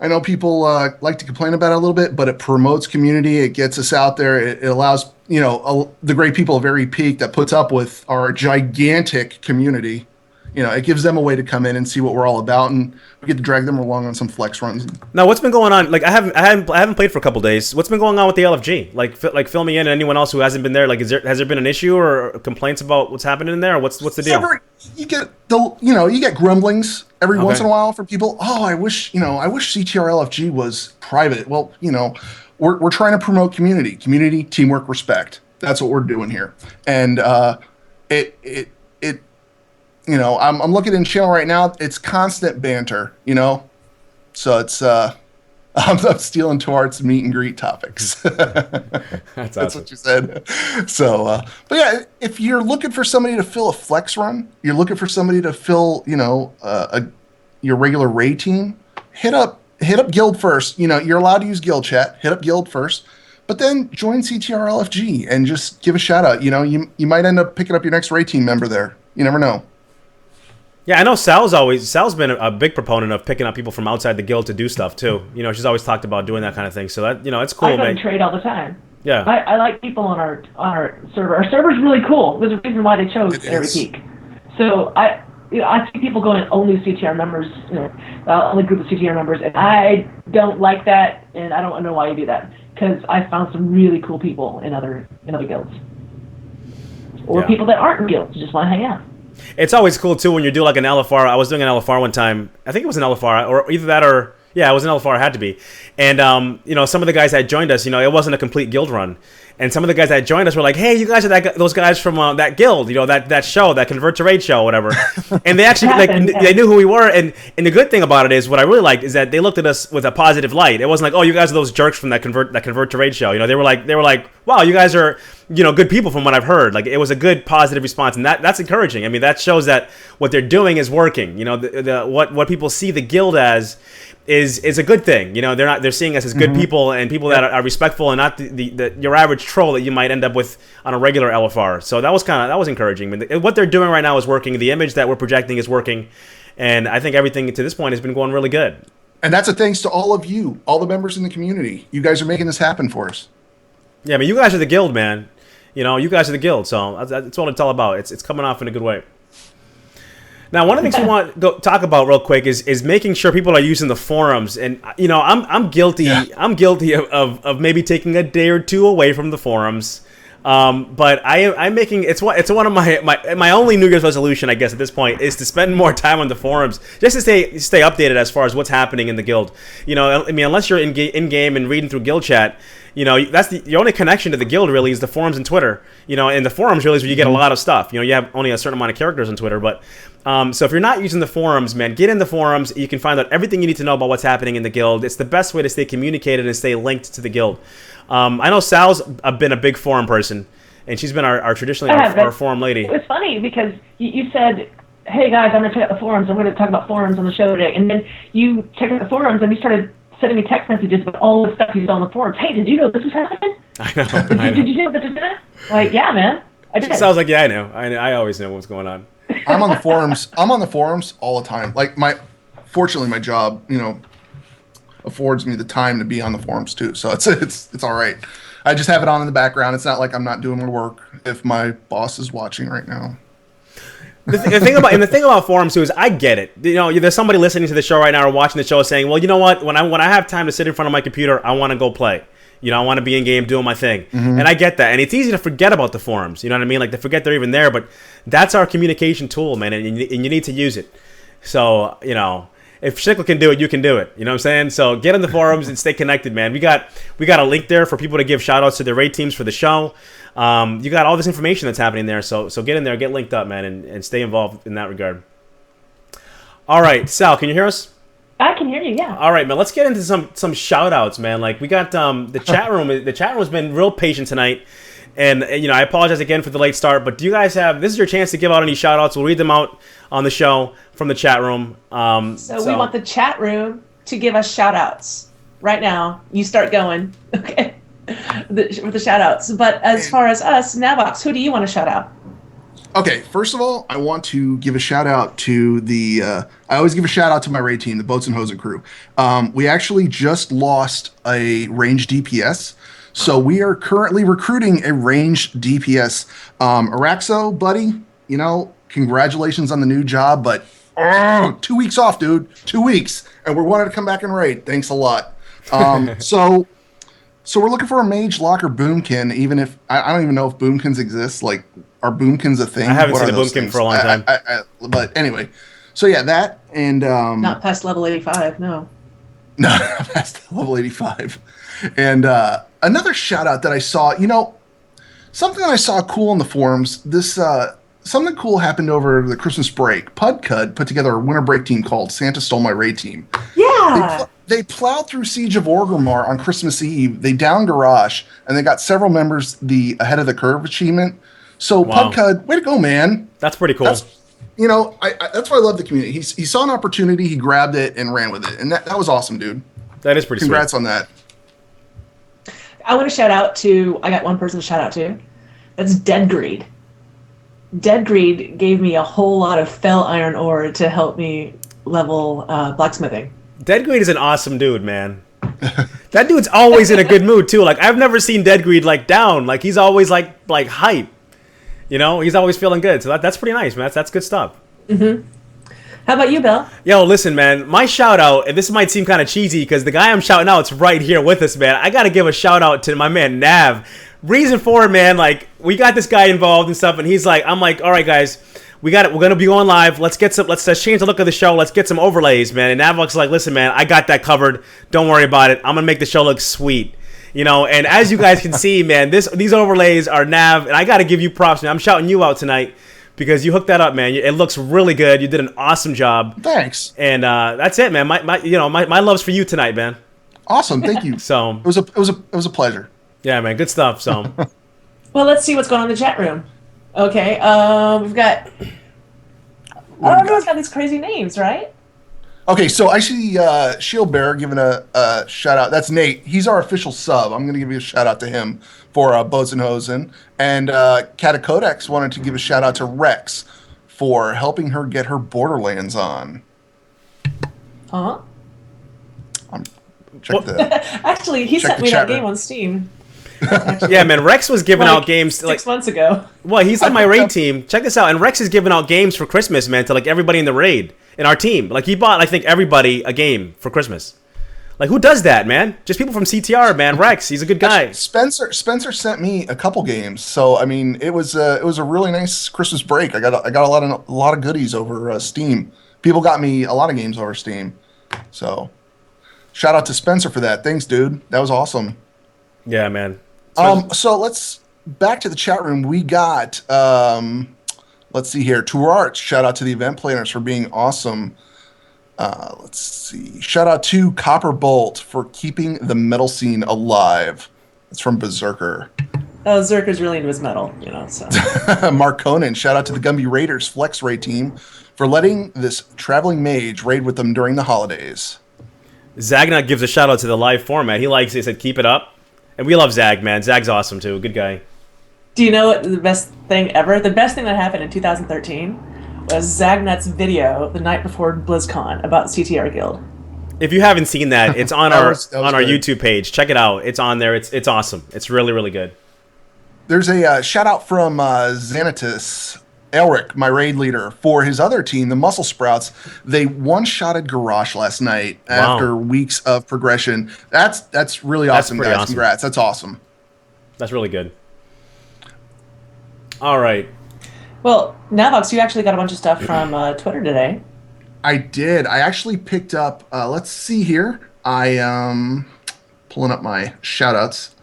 I know people like to complain about it a little bit, but it promotes community. It gets us out there. It allows, the great people of Aerie Peak that puts up with our gigantic community. It gives them a way to come in and see what we're all about, and we get to drag them along on some flex runs. Now, what's been going on? Like, I haven't played for a couple days. What's been going on with the LFG? Like fill me in, and anyone else who hasn't been there. Like, has there been an issue or complaints about what's happening in there? Or what's the deal? You get grumblings every once in a while from people. Oh, I wish CTR LFG was private. Well, we're trying to promote community, teamwork, respect. That's what we're doing here, and I'm looking in channel right now. It's constant banter, So it's I'm stealing Turarts meet and greet topics. That's awesome. What you said. So, but yeah, if you're looking for somebody to fill a flex run, you're looking for somebody to fill, your regular raid team. Hit up guild first. You're allowed to use guild chat. Hit up guild first. But then join CTR LFG and just give a shout out. You might end up picking up your next raid team member there. You never know. Yeah, I know Sal's been a big proponent of picking up people from outside the guild to do stuff too. She's always talked about doing that kind of thing. So that it's cool, man. I go to trade all the time. Yeah. I like people on our server. Our server's really cool. There's a reason why they chose Aerie Peak. So I see people going only CTR members, only group of CTR members, and I don't like that, and I don't know why you do that, because I found some really cool people in other guilds, or people that aren't in guilds just want to hang out. It's always cool too when you do like an LFR. I was doing an LFR one time. I think it was an LFR, or either that or it was an LFR. It had to be. And some of the guys that joined us, it wasn't a complete guild run. And some of the guys that joined us were like, "Hey, you guys are those guys from that guild, that show, that Convert to Raid show, whatever." And they actually they knew who we were. And the good thing about it is, what I really liked is that they looked at us with a positive light. It wasn't like, "Oh, you guys are those jerks from that Convert to Raid show." They were like, "Wow, you guys are good people from what I've heard." Like, it was a good positive response, and that's encouraging. I mean, that shows that what they're doing is working. What people see the guild as is a good thing. They're seeing us as good people and people that are respectful, and not your average troll that you might end up with on a regular LFR. So that was encouraging. I mean, what they're doing right now is working. The image that we're projecting is working, and I think everything to this point has been going really good. And that's a thanks to all of you, all the members in the community. You guys are making this happen for us. Yeah, I mean, you guys are the guild, man. You know, you guys are the guild, so that's what it's all about. It's coming off in a good way. Now, one of the things we want to go talk about real quick is making sure people are using the forums. And, you know, I'm guilty. Yeah. I'm guilty of maybe taking a day or two away from the forums. But I'm making it's one of my only New Year's resolution, I guess, at this point, is to spend more time on the forums just to stay updated as far as what's happening in the guild. You know, I mean, unless you're in game and reading through guild chat, you know, that's your only connection to the guild really is the forums and Twitter. You know, and the forums really is where you get a lot of stuff. You know, you have only a certain amount of characters on Twitter, but so if you're not using the forums, man, get in the forums. You can find out everything you need to know about what's happening in the guild. It's the best way to stay communicated and stay linked to the guild. I know Sal's been a big forum person, and she's been our traditionally our forum lady. It was funny because you said, hey guys, I'm going to check out the forums. I'm going to talk about forums on the show today. And then you checked out the forums and you started sending me text messages about all the stuff you saw on the forums. Hey, did you know this was happening? I know. Did you know this was happening? Like, yeah, man. I did. Sounds like, yeah, I know. I always know what's going on. I'm on the forums. I'm on the forums all the time. Like fortunately, my job, you know, affords me the time to be on the forums too. So it's all right. I just have it on in the background. It's not like I'm not doing my work if my boss is watching right now. The thing about forums too is I get it. You know, there's somebody listening to the show right now or watching the show saying, well, you know what? When I have time to sit in front of my computer, I want to go play. You know, I want to be in game doing my thing. Mm-hmm. And I get that. And it's easy to forget about the forums. You know what I mean? Like, to forget they're even there. But that's our communication tool, man. And you need to use it. So, you know, if Shickle can do it, you can do it. You know what I'm saying? So get in the forums and stay connected, man. We got a link there for people to give shout-outs to their raid teams for the show. You got all this information that's happening there. So get in there, get linked up, man, and stay involved in that regard. All right, Sal, can you hear us? I can hear you, yeah. All right, man. Let's get into some shout-outs, man. Like, we got the chat room. The chat room has been real patient tonight. And, you know, I apologize again for the late start, but do you guys have... This is your chance to give out any shout-outs. We'll read them out on the show from the chat room. So we want the chat room to give us shout-outs. Right now. You start going, okay, with the shout-outs. But as far as us, Navox, who do you want to shout out? Okay, first of all, I want to give a shout-out to the... I always give a shout-out to my raid team, the Boats and Hosen crew. We actually just lost a range DPS. So we are currently recruiting a ranged DPS. Araxo, buddy, you know, congratulations on the new job, but 2 weeks off, dude. 2 weeks. And we're wanting to come back and raid. Thanks a lot. So we're looking for a mage locker boomkin, even if I don't even know if boomkins exist. Like, are boomkins a thing? I haven't seen a boomkin for a long time. But anyway, so yeah, that and not past level 85, no. No, not past level 85. And another shout out that I saw, you know, something that I saw cool on the forums. This something cool happened over the Christmas break. Pudcud put together a winter break team called Santa Stole My Raid Team. Yeah. They plowed through Siege of Orgrimmar on Christmas Eve. They downed Garage, and they got several members the Ahead of the Curve achievement. So wow. Pudcud, way to go, man. That's pretty cool. You know, that's why I love the community. He saw an opportunity, he grabbed it and ran with it, and that was awesome, dude. That is pretty Congrats sweet. on that. I want to shout out to, I got one person to shout out to. That's Dead Greed. Dead Greed gave me a whole lot of fell iron ore to help me level blacksmithing. Dead Greed is an awesome dude, man. That dude's always in a good mood too. Like, I've never seen Dead Greed like down. Like, he's always like hype. You know, he's always feeling good. So that's pretty nice, man. That's good stuff. Mm-hmm. How about you, Bill? Yo, listen, man. My shout out, and this might seem kind of cheesy because the guy I'm shouting out is right here with us, man. I got to give a shout out to my man Nav. Reason for it, man. Like, we got this guy involved and stuff, and he's like, I'm like, all right, guys, we're gonna be going live. Let's change the look of the show. Let's get some overlays, man. And Navok's like, listen, man, I got that covered. Don't worry about it. I'm gonna make the show look sweet. You know, and as you guys can see, man, these overlays are Nav, and I got to give you props, man. I'm shouting you out tonight because you hooked that up, man. It looks really good. You did an awesome job. Thanks. And that's it, man. My love's for you tonight, man. Awesome, thank you. So it was a pleasure. Yeah, man, good stuff. So, well, let's see what's going on in the chat room. Okay, we've got. Everyone's got these crazy names, right? Okay, so I see Shield Bear giving a shout out. That's Nate. He's our official sub. I'm going to give you a shout out to him for Boats and Hosen. And Catacodex wanted to give a shout out to Rex for helping her get her Borderlands on. Actually, he sent me that game on Steam. Yeah, man, Rex was giving out games 6 months ago. Well, he's on my raid team. Check this out. And Rex is giving out games for Christmas, man, to like everybody in the raid in our team. Like he bought, I think, everybody a game for Christmas. Like who does that, man? Just people from CTR, man. Rex, he's a good guy. Spencer sent me a couple games, so I mean, it was a really nice Christmas break. I got a lot of goodies over Steam. People got me a lot of games over Steam, so shout out to Spencer for that. Thanks, dude. That was awesome. Yeah, man. So let's back to the chat room. We got let's see here. Turarts, shout out to the event planners for being awesome. Let's see. Shout out to Copper Bolt for keeping the metal scene alive. That's from Berserker. Oh, Zerker's really into his metal, so. Mark Conan, shout out to the Gumby Raiders Flex Raid team for letting this traveling mage raid with them during the holidays. Zagnut gives a shout out to the live format. He likes it. He said, keep it up. And we love Zag, man. Zag's awesome, too. Good guy. Do you know what the best thing ever? The best thing that happened in 2013 was Zagnut's video the night before BlizzCon about CTR Guild. If you haven't seen that, it's on That our was on our good. YouTube page. Check it out. It's on there. It's awesome. It's really, really good. There's a shout out from Xanatus Elric, my raid leader, for his other team, the Muscle Sprouts. They one-shotted Garrosh last night after weeks of progression. That's really awesome, pretty guys. awesome. Congrats. That's awesome. That's really good. All right. Well, Navox, you actually got a bunch of stuff from Twitter today. I did. I actually picked up, let's see here. I pulling up my shout-outs.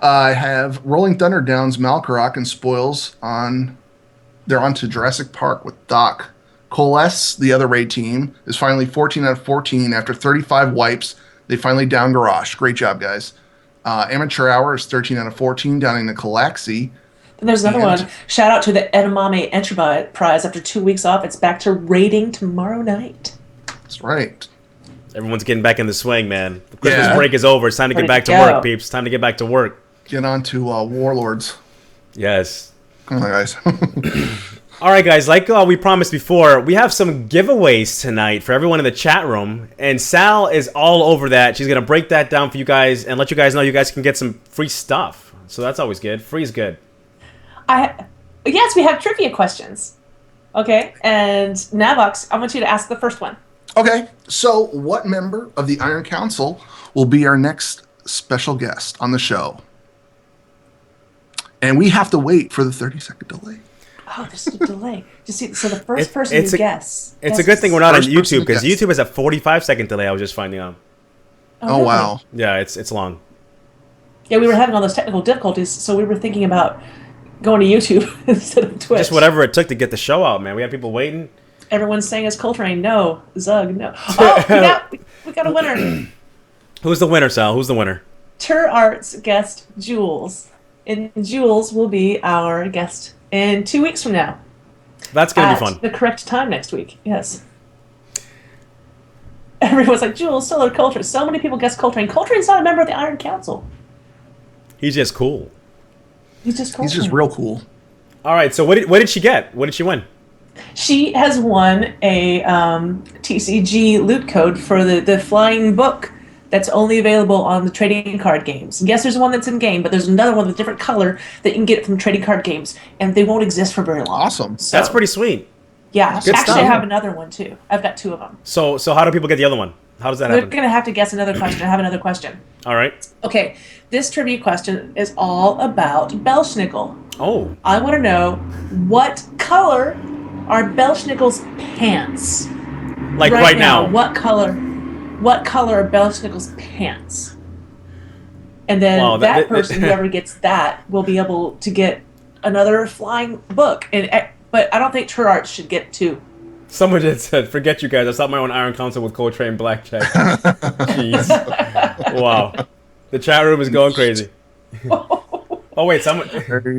I have Rolling Thunder Downs, Malkarok, and Spoils on. They're on to Jurassic Park with Doc. Coalesce, the other raid team, is finally 14 out of 14 after 35 wipes. They finally down Garrosh. Great job, guys. Amateur Hour is 13 out of 14, downing the Calaxy. And there's another one. Shout out to the Edamame Entry Prize. After 2 weeks off, it's back to raiding tomorrow night. That's right. Everyone's getting back in the swing, man. The Christmas break is over. It's time to get back to work, peeps. Time to get back to work. Get on to Warlords. Yes. Come on, guys. All right, guys. Like we promised before, we have some giveaways tonight for everyone in the chat room. And Sal is all over that. She's going to break that down for you guys and let you guys know you guys can get some free stuff. So that's always good. Free is good. Yes, we have trivia questions. Okay, and Navox, I want you to ask the first one. Okay, so what member of the Iron Council will be our next special guest on the show? And we have to wait for the 30-second delay. Oh, there's a delay. So the first person to guess. It's a good thing we're not on First person YouTube because to guess. YouTube has a 45-second delay. I was just finding out. Oh, really? wow. Yeah, it's long. Yeah, we were having all those technical difficulties, so we were thinking about going to YouTube instead of Twitch. Just whatever it took to get the show out, man. We had people waiting. Everyone's saying it's Coltrane. No. Zug, no. Oh, we got a winner. Who's the winner, Sal? Who's the winner? Turarts guest Jules. And Jules will be our guest in 2 weeks from now. That's going to be fun. At the correct time next week. Yes. Everyone's like, Jules, still a Coltrane. So many people guess Coltrane. Coltrane's not a member of the Iron Council. He's just cool. He's just Coltrane. He's just real cool. All right, so what did she get? What did she win? She has won a TCG loot code for the flying book that's only available on the trading card games. Yes, there's one that's in game, but there's another one with a different color that you can get from trading card games, and they won't exist for very long. Awesome. So, That's pretty sweet. Yeah, Good actually, stuff. I have another one too. I've got two of them. So how do people get the other one? How does that They're happen? going to have to guess another question. I have another question. All right. Okay, this trivia question is all about Belschnickel. Oh. I want to know, what color are Belschnickel's pants? Like right now. What color are Belschnickel's pants? And then that person, whoever gets that, will be able to get another flying book. But I don't think Turarts should get two. Someone just said, forget you guys. I stopped my own Iron Council with Coltrane Blackjack. Jeez. Wow. The chat room is going crazy. Oh, wait. Someone.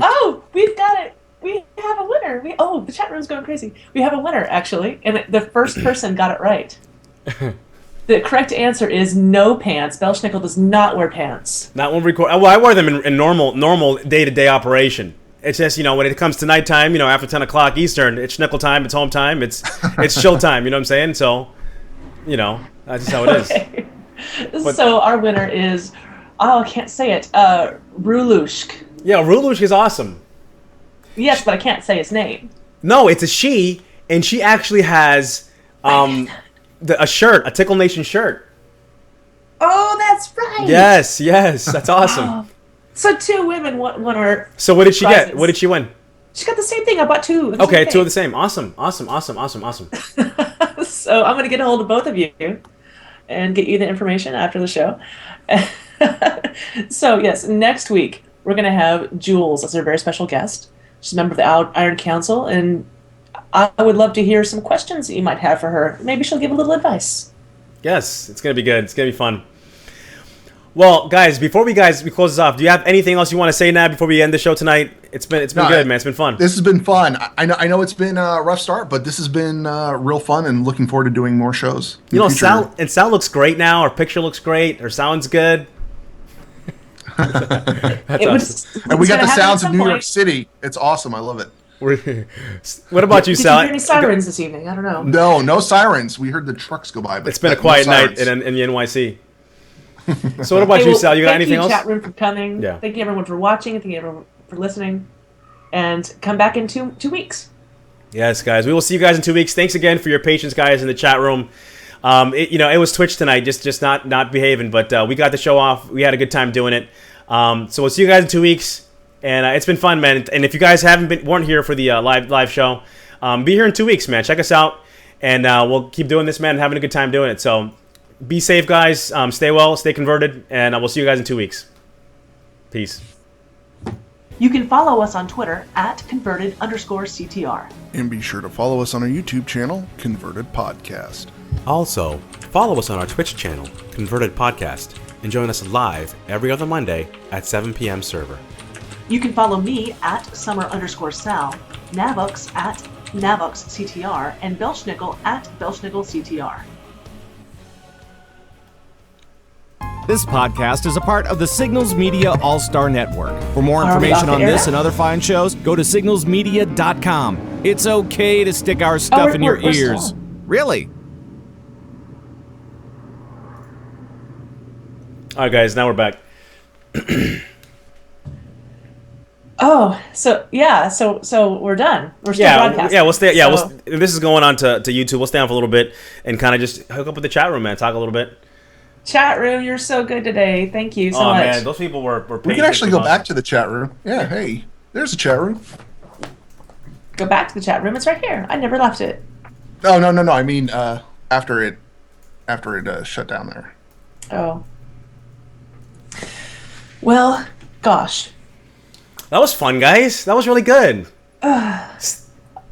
Oh, we've got it. We have a winner. The chat room's going crazy. We have a winner, actually. And the first person got it right. The correct answer is no pants. Belschnickel does not wear pants. Not when record. Well, I wear them in normal day-to-day operation. It's just, when it comes to nighttime, after 10 o'clock Eastern, it's schnickel time, it's home time, it's chill time, you know what I'm saying? So, that's just how it is. Okay. So our winner is, I can't say it, Rulushk. Yeah, Rulushk is awesome. Yes, but I can't say his name. No, it's a she, and she actually has a shirt, a Tickle Nation shirt. Oh, that's right. Yes, that's awesome. So 2 women won our. So what did she prizes. get? What did she win? She got the same thing. I bought 2. Okay, 2 of the same. Awesome. So I'm going to get a hold of both of you and get you the information after the show. So, yes, next week we're going to have Jules as our very special guest. She's a member of the Iron Council, and I would love to hear some questions that you might have for her. Maybe she'll give a little advice. Yes, it's going to be good. It's going to be fun. Well, guys, before we close this off, do you have anything else you want to say now before we end the show tonight? It's been good, man. It's been fun. This has been fun. I know it's been a rough start, but this has been real fun, and looking forward to doing more shows. Sal looks great now. Her picture looks great. Her sound's good. That's awesome. And we got the sounds of New York City. It's awesome. I love it. What about you, Sal? Did you hear any sirens this evening? I don't know. No sirens. We heard the trucks go by. But it's been a quiet night in the NYC. So what about you, Sal? You got anything else? Thank you, chat room, for coming. Yeah. Thank you, everyone, for watching. Thank you, everyone, for listening. And come back in 2 weeks. Yes, guys. We will see you guys in 2 weeks. Thanks again for your patience, guys, in the chat room. It was Twitch tonight, just not behaving, but we got the show off. We had a good time doing it. So we'll see you guys in 2 weeks. And it's been fun, man. And if you guys weren't here for the live show, be here in 2 weeks, man. Check us out, and we'll keep doing this, man, and having a good time doing it. So be safe, guys. Stay well, stay converted, and we'll see you guys in 2 weeks. Peace. You can follow us on Twitter @converted_CTR. And be sure to follow us on our YouTube channel, Converted Podcast. Also, follow us on our Twitch channel, Converted Podcast, and join us live every other Monday at 7 p.m. server. You can follow me @summer_sal, Navux @NavuxCTR, and Belschnickel @BelschnickelCTR. This podcast is a part of the Signals Media All-Star Network. For more information on this and other fine shows, go to signalsmedia.com. It's okay to stick our stuff in your ears. Still. Really? All right, guys, now we're back. So we're done. We're still broadcasting. Yeah, we'll stay. Yeah, this is going on to YouTube. We'll stay on for a little bit and kind of just hook up with the chat room, man. Talk a little bit. Chat room, you're so good today. Thank you so much. Oh man, those people were patient. We can actually go back to the chat room. Yeah, hey, there's a chat room. Go back to the chat room. It's right here. I never left it. No. I mean, after it shut down there. Oh. Well, gosh. That was fun, guys. That was really good. Yeah,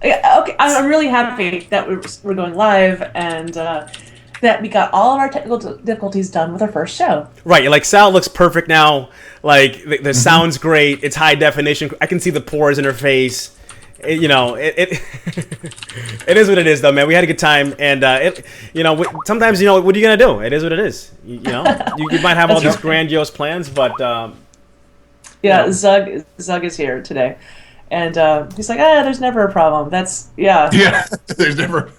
okay, I'm really happy that we're going live and that we got all of our technical difficulties done with our first show. Right, like Sal looks perfect now. Like the sound's great. It's high definition. I can see the pores in her face. It it is what it is, though, man. We had a good time, and sometimes what are you gonna do? It is what it is. You might have all these grandiose plans, but Zug is here today, and he's like, there's never a problem. There's never.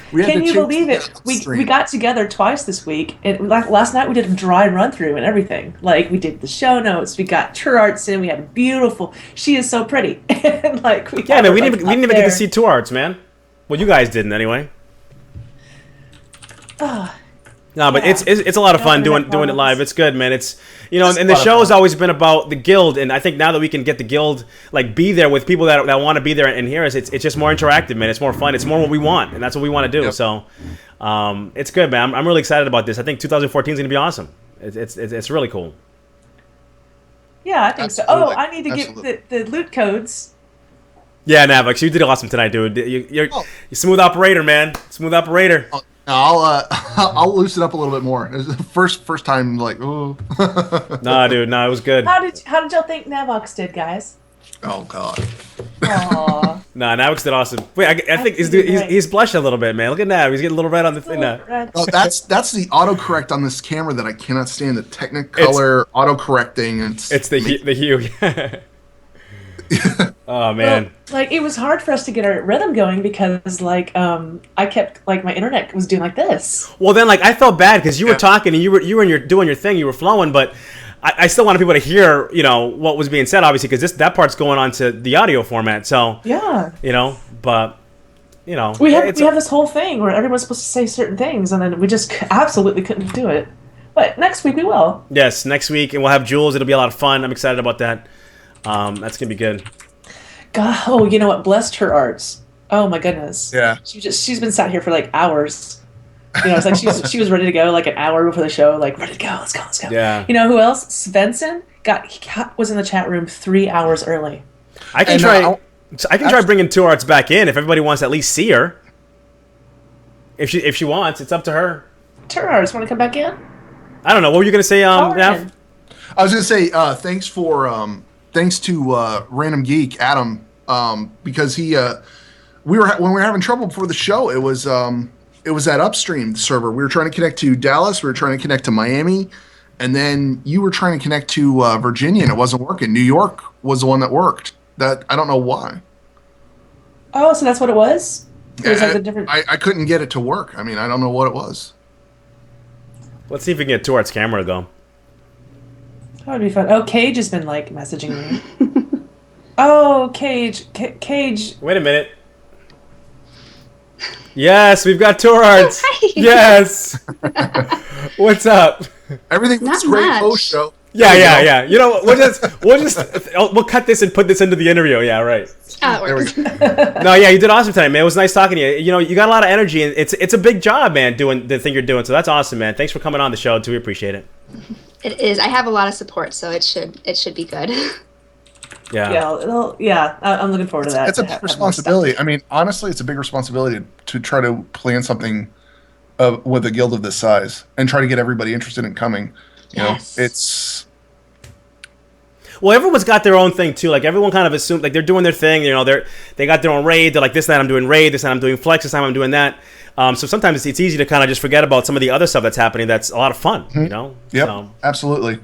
Can you believe it? We got together twice this week, and last night we did a dry run through and everything. Like, we did the show notes, we got Turarts in, we had beautiful. She is so pretty, and we didn't even get to see Turarts, man. Well, you guys didn't anyway. No, but it's a lot of fun doing it live. It's good, man. It's and the show has always been about the guild, and I think now that we can get the guild be there with people that want to be there and hear us, it's just more interactive, man. It's more fun. It's more what we want, and that's what we want to do. Yep. So, it's good, man. I'm really excited about this. I think 2014 is gonna be awesome. It's really cool. Yeah, I think so. Oh, I need to get the loot codes. Yeah, Navux, you did awesome tonight, dude. You're smooth operator, man. Smooth operator. I'll loosen up a little bit more. It was the first time, ooh. Nah, dude, it was good. How did y'all think Navox did, guys? Oh God. Aww. Nah, Navox did awesome. Wait, I think he's blushing a little bit, man. Look at Nav. He's getting a little red on the thing now. Oh, that's the autocorrect on this camera that I cannot stand. The Technicolor autocorrecting. It's the hue. Oh man. Well, it was hard for us to get our rhythm going because I kept my internet was doing like this. Well, then I felt bad because you were talking and you were doing your thing, you were flowing, but I still wanted people to hear, what was being said, obviously, because that part's going on to the audio format. So Yeah. But we have this whole thing where everyone's supposed to say certain things, and then we just absolutely couldn't do it. But next week we will. Yes, next week, and we'll have Jules. It'll be a lot of fun. I'm excited about that. That's gonna be good. God, you know what? Blessed her arts. Oh my goodness. Yeah. She's been sat here for like hours. It's like she was ready to go like an hour before the show, like ready to go. Let's go. Yeah. You know who else? Svensson was in the chat room 3 hours early. I can try bringing Turarts back in if everybody wants to at least see her. If she wants, it's up to her. Turarts want to come back in? I don't know. What were you gonna say, Nav? I was gonna say thanks to Random Geek Adam, because when we were having trouble before the show, it was that Upstream server. We were trying to connect to Dallas, we were trying to connect to Miami, and then you were trying to connect to Virginia, and it wasn't working. New York was the one that worked. That I don't know why. Oh, so that's what it was? It was like a different... I couldn't get it to work. I mean, I don't know what it was. Let's see if we can get Turarts' camera to go. That would be fun. Oh, Cage has been like messaging me. Oh, Cage. Wait a minute. Yes, we've got Turarts. Hi. Yes. What's up? Everything was Not great much. post show. Yeah. You know, we'll cut this and put this into the interview. Yeah, right. Oh, it There we works. go. No, yeah, you did awesome tonight, man. It was nice talking to you. You got a lot of energy, and it's a big job, man, doing the thing you're doing. So that's awesome, man. Thanks for coming on the show, too. We appreciate it. It is. I have a lot of support, so it should be good. Yeah. I'm looking forward to that. It's a big responsibility. I mean, honestly, it's a big responsibility to try to plan something with a guild of this size and try to get everybody interested in coming. Yes. It's... Well, everyone's got their own thing too. Like everyone kind of assumed, like they're doing their thing. They got their own raid. They're like, this night I'm doing raid. This night I'm doing flex. This time I'm doing that. So sometimes it's easy to kind of just forget about some of the other stuff that's happening. That's a lot of fun. Yep, absolutely.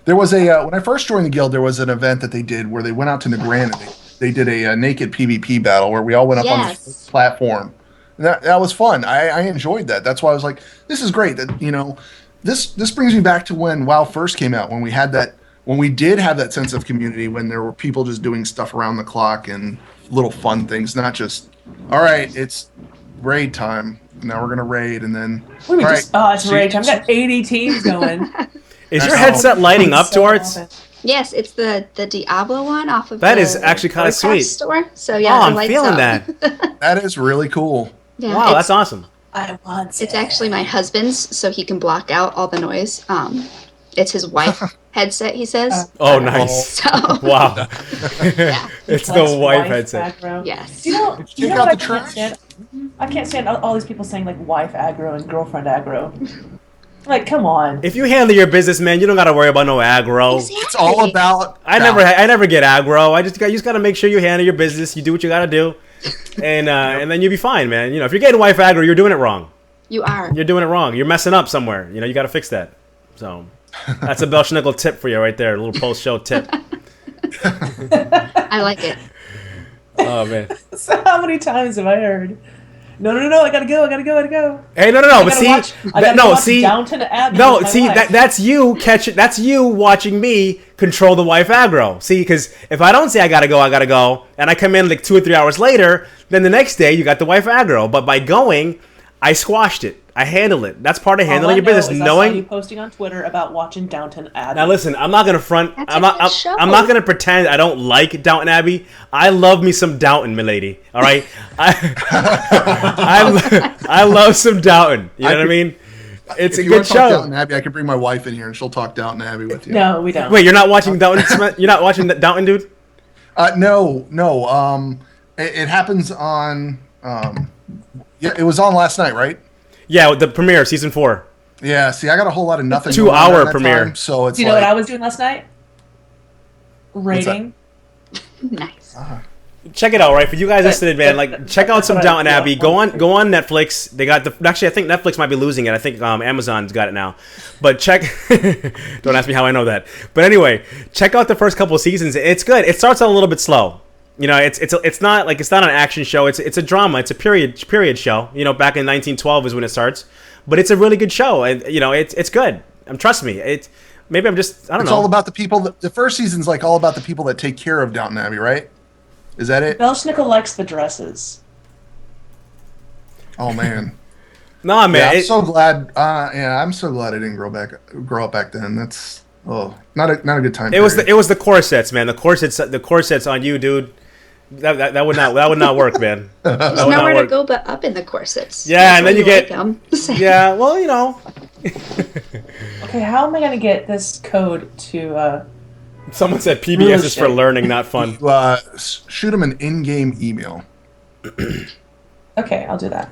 There was when I first joined the guild, there was an event that they did where they went out to Negran and they did a naked PvP battle where we all went up on this platform. And that was fun. I enjoyed that. That's why I was like, this is great. That this brings me back to when WoW first came out, when we did have that sense of community, when there were people just doing stuff around the clock and little fun things, not just, all right, it's raid time. Now we're gonna raid, and then it's raid time. I've got 80 teams going. Is your headset lighting up, Turarts? Yes, it's the Diablo one off of That the is actually kind of Warcraft sweet. store. So yeah, I'm lights feeling up. that. That is really cool. Yeah, Wow, that's awesome. I want It's actually my husband's, so he can block out all the noise. It's his wife headset, he says. Oh, nice. So Wow. yeah, It's the wife headset. Aggro. yes. You know Check what out I the can't trash. stand? I can't stand all these people saying like wife aggro and girlfriend aggro. Like, come on. If you handle your business, man, you don't got to worry about no aggro. Exactly. It's all about... I never get aggro. You just got to make sure you handle your business. You do what you got to do, and then you'll be fine, man. If you're getting wife aggro, you're doing it wrong. You are. You're doing it wrong. You're messing up somewhere. You got to fix that. So that's a Belschnickel tip for you right there. A little post-show tip. I like it. Oh man. So how many times have I heard? No, I gotta go. Hey, no. But see, Downton Abbey. no, with my see wife. that's you That's you watching me control the wife aggro. See, because if I don't say I gotta go, and I come in like 2 or 3 hours later, then the next day you got the wife aggro. But by going, I squashed it. I handled it. That's part of handling your business. I saw you posting on Twitter about watching Downton Abbey. Now listen, I'm not gonna front. That's I'm a not. good show. I'm not gonna pretend I don't like Downton Abbey. I love me some Downton, milady. All right. I love some Downton. You know what I mean? It's a good show. Downton Abbey, I could bring my wife in here and she'll talk Downton Abbey with you. No, we don't. Wait, you're not watching Downton? You're not watching Downton, dude? No. It happens on. Yeah, it was on last night, right? Yeah, the premiere, season 4. Yeah. See, I got a whole lot of nothing. 2 going on hour at that premiere. time, so it's Do you know what I was doing last night? Rating. Nice. Check it out, right? For you guys listening, man, like check out some That's what Downton I feel. Abbey. Go on Netflix. They got actually I think Netflix might be losing it. I think Amazon's got it now. But check don't ask me how I know that. But anyway, check out the first couple of seasons. It's good. It starts out a little bit slow. It's not an action show. It's a drama. It's a period show. Back in 1912 is when it starts. But it's a really good show, and it's good. Trust me. Maybe I'm just, I don't It's know. all about the people. The first season's like all about the people that take care of Downton Abbey, right? Is that it? Belschnickel likes the dresses. Oh man. Nah, man. Yeah, I'm so glad. I'm so glad I didn't grow up back then. That's not a good time. It was the corsets, man. The corsets on you, dude. That would not work, man. There's nowhere to go but up in the corsets. Yeah, That's and then why you get like 'em. yeah. Well, you know, Okay, how am I gonna get this code to? someone said PBS is for learning, not fun. Shoot them an in-game email. Okay, I'll do that.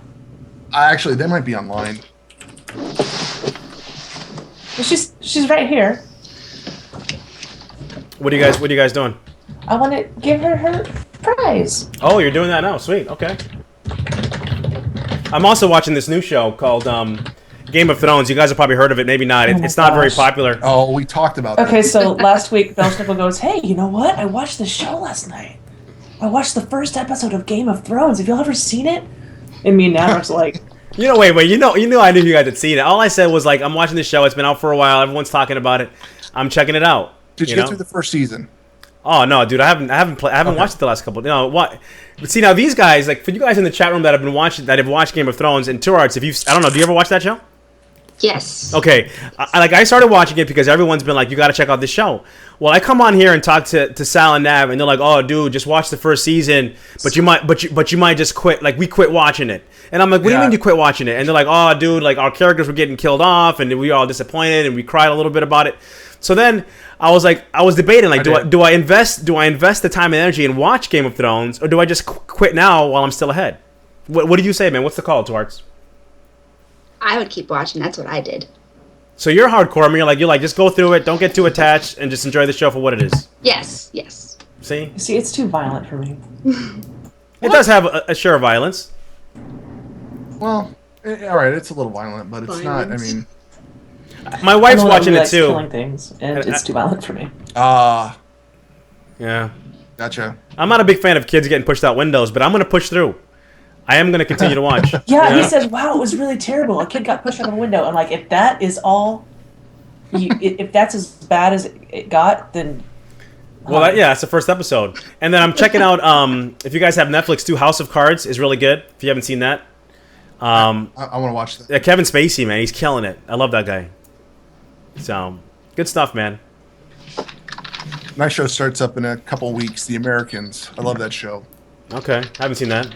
Actually, they might be online. Well, she's right here. What are you guys doing? I want to give her prize. Oh, you're doing that now. Sweet. Okay. I'm also watching this new show called Game of Thrones. You guys have probably heard of it, maybe not. It's not very popular. Oh, we talked about Okay, that. so last week, Belschnickel goes, "Hey, you know what? I watched the show last night. I watched the first episode of Game of Thrones. Have y'all ever seen it?" And me and Navrock's like, Wait. You know, I knew you guys had seen it. All I said was like, I'm watching this show. It's been out for a while. Everyone's talking about it. I'm checking it out. Did you get through the first season? Oh no, dude! I haven't watched it the last couple. What? But see, now these guys, like for you guys in the chat room that have watched Game of Thrones and Turarts, I don't know, do you ever watch that show? Yes. Okay, I started watching it because everyone's been like, you got to check out this show. Well, I come on here and talk to Sal and Nav, and they're like, oh, dude, just watch the first season, but you might just quit. Like we quit watching it, and I'm like, what do you mean you quit watching it? And they're like, oh, dude, like our characters were getting killed off, and we were all disappointed, and we cried a little bit about it. So then I was debating, like, do I invest the time and energy and watch Game of Thrones, or do I just quit now while I'm still ahead? What do you say, man? What's the call, Twarts? I would keep watching. That's what I did. So you're hardcore. I mean, you're like just go through it, don't get too attached, and just enjoy the show for what it is. Yes. See, it's too violent for me. It does have a share of violence. Well, all right, it's a little violent, but it's not. I mean, my wife's watching it too. Killing things, and it's too violent for me. Yeah. Gotcha. I'm not a big fan of kids getting pushed out windows, but I'm gonna push through. I am gonna continue to watch. Yeah, he says, "Wow, it was really terrible. A kid got pushed out of a window." I'm like, if that is all, if that's as bad as it got, then. Well, that's the first episode, and then I'm checking out. If you guys have Netflix, too, House of Cards is really good. If you haven't seen that, I want to watch that. Yeah, Kevin Spacey, man, he's killing it. I love that guy. So good stuff, man. My show starts up in a couple weeks. The Americans. I love that show. Okay, haven't seen that.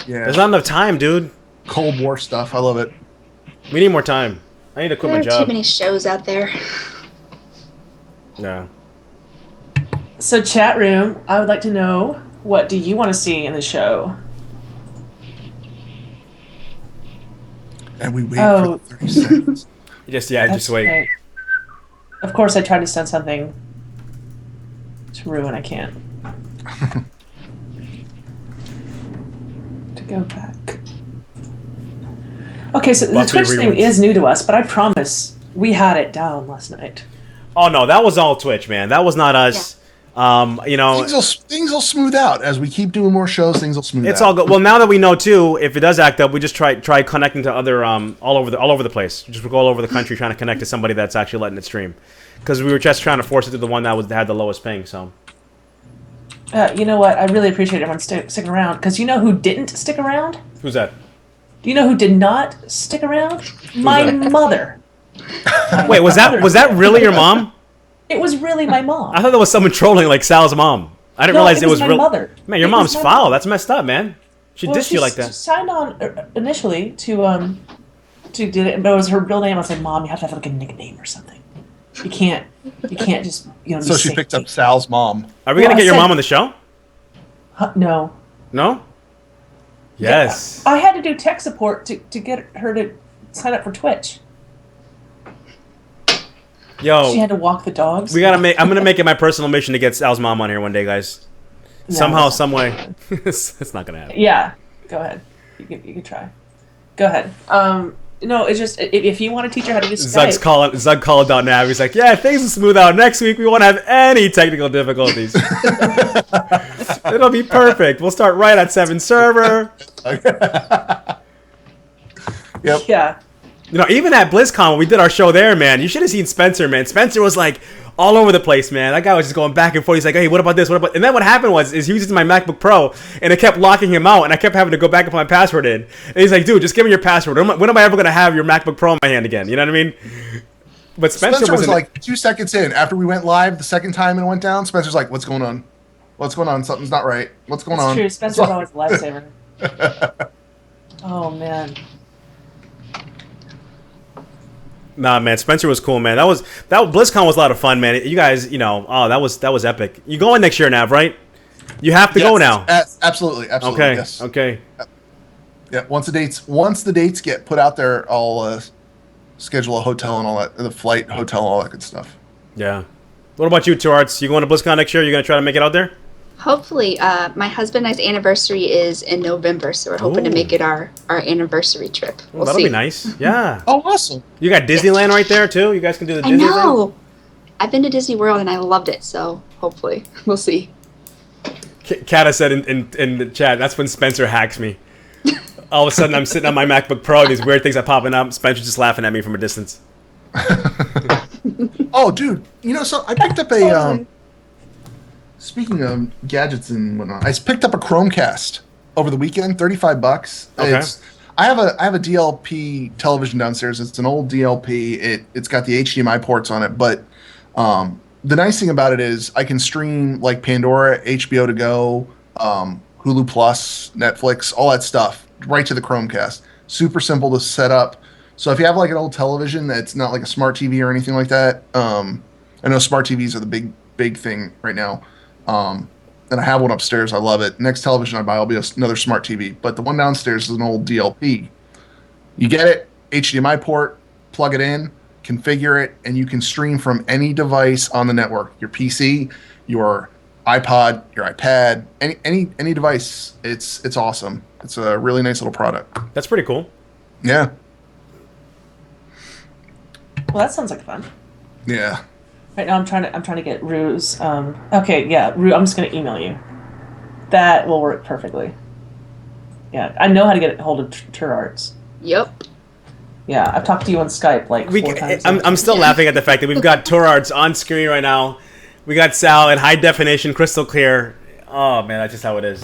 Yeah. There's not enough time, dude. Cold War stuff. I love it. We need more time. I need to quit my There are job. too many shows out there. Yeah. So, chat room, I would like to know, what do you want to see in the show? And we wait for 30 seconds. Just wait. Right. Of course, I tried to send something to Ruin. I can't. To go back. Okay, so the Twitch thing is new to us, but I promise we had it down last night. Oh no, that was all Twitch, man. That was not us. Yeah. Things will smooth out as we keep doing more shows. Things will smooth out. It's all good. Well, now that we know too, if it does act up, we just try connecting to other all over the place. Just go all over the country trying to connect to somebody that's actually letting it stream. Because we were just trying to force it to the one that had the lowest ping. So. You know what? I really appreciate everyone sticking around. Because you know who didn't stick around? Who's that? Do you know who did not stick around? My mother. Wait, was that really your mom? It was really my mom. I thought that was someone trolling like Sal's mom. I didn't realize it was my real. mother. Man, your mom's foul. That's messed up, man. She dissed you like that. She signed on initially to do it, but it was her real name. I said, "Mom, you have to have like a nickname or something. You can't just So she picked up Sal's mom. Are we gonna get your mom on the show? No. No. Yes. Yeah. I had to do tech support to get her to sign up for Twitch. Yo, she had to walk the dogs. I'm gonna make it my personal mission to get Sal's mom on here one day, guys. No, Somehow, some way. It's not gonna happen. Yeah. Go ahead. You can try. Go ahead. No, it's just if you want to teach her how to use Skype. Zug called out now. He's like, yeah, things will smooth out next week. We won't have any technical difficulties. It'll be perfect. We'll start right at 7 server. Yep. Yeah. You know, even at BlizzCon when we did our show there, man, you should have seen Spencer, man. Spencer was like all over the place, man. That guy was just going back and forth. He's like, hey, what about this? What about? And then what happened was he was using my MacBook Pro, and it kept locking him out, and I kept having to go back and put my password in. And he's like, dude, just give me your password. When am I ever gonna have your MacBook Pro in my hand again? You know what I mean? But Spencer was like 2 seconds in after we went live the second time and went down. Spencer's like, what's going on? What's going on? Something's not right. What's going on? True. Spencer's always a lifesaver. Oh man. Nah, man, Spencer was cool, man. That BlizzCon was a lot of fun, man. You guys, you know, that was epic. You going next year, Nav, right? You have to go now. Absolutely. Okay. Yes. Okay. Yeah. Once the dates get put out there, I'll schedule a hotel and all that, the flight, hotel, all that good stuff. Yeah. What about you, Turarts? You going to BlizzCon next year? You gonna try to make it out there? Hopefully. My husband and I's anniversary is in November, so we're hoping to make it our anniversary trip. We'll that'll see. be nice. Yeah. Oh, awesome. You got Disneyland right there too. You guys can do the Disney I know. thing? I've been to Disney World and I loved it, so hopefully we'll see. Kata said in the chat, that's when Spencer hacks me. All of a sudden, I'm sitting on my MacBook Pro, and these weird things are popping up. Spencer's just laughing at me from a distance. Oh, dude. You know, so I picked up a... Speaking of gadgets and whatnot, I picked up a Chromecast over the weekend, $35. Okay. I have a DLP television downstairs. It's an old DLP. It's got the HDMI ports on it, but the nice thing about it is I can stream like Pandora, HBO to go, Hulu Plus, Netflix, all that stuff right to the Chromecast. Super simple to set up. So if you have like an old television that's not like a smart TV or anything like that, I know smart TVs are the big thing right now. And I have one upstairs. I love it. Next television I buy will be another smart TV. But the one downstairs is an old DLP. You get it, HDMI port, plug it in, configure it, and you can stream from any device on the network. Your PC, your iPod, your iPad, any device. It's awesome. It's a really nice little product. That's pretty cool. Yeah. Well, that sounds like fun. Yeah. Right now, I'm trying to get Rue's. Okay, yeah, Rue. I'm just gonna email you. That will work perfectly. Yeah, I know how to get a hold of Turarts. Yep. Yeah, I've talked to you on Skype like 4 times. I'm still laughing at the fact that we've got Turarts on screen right now. We got Sal in high definition, crystal clear. Oh man, that's just how it is.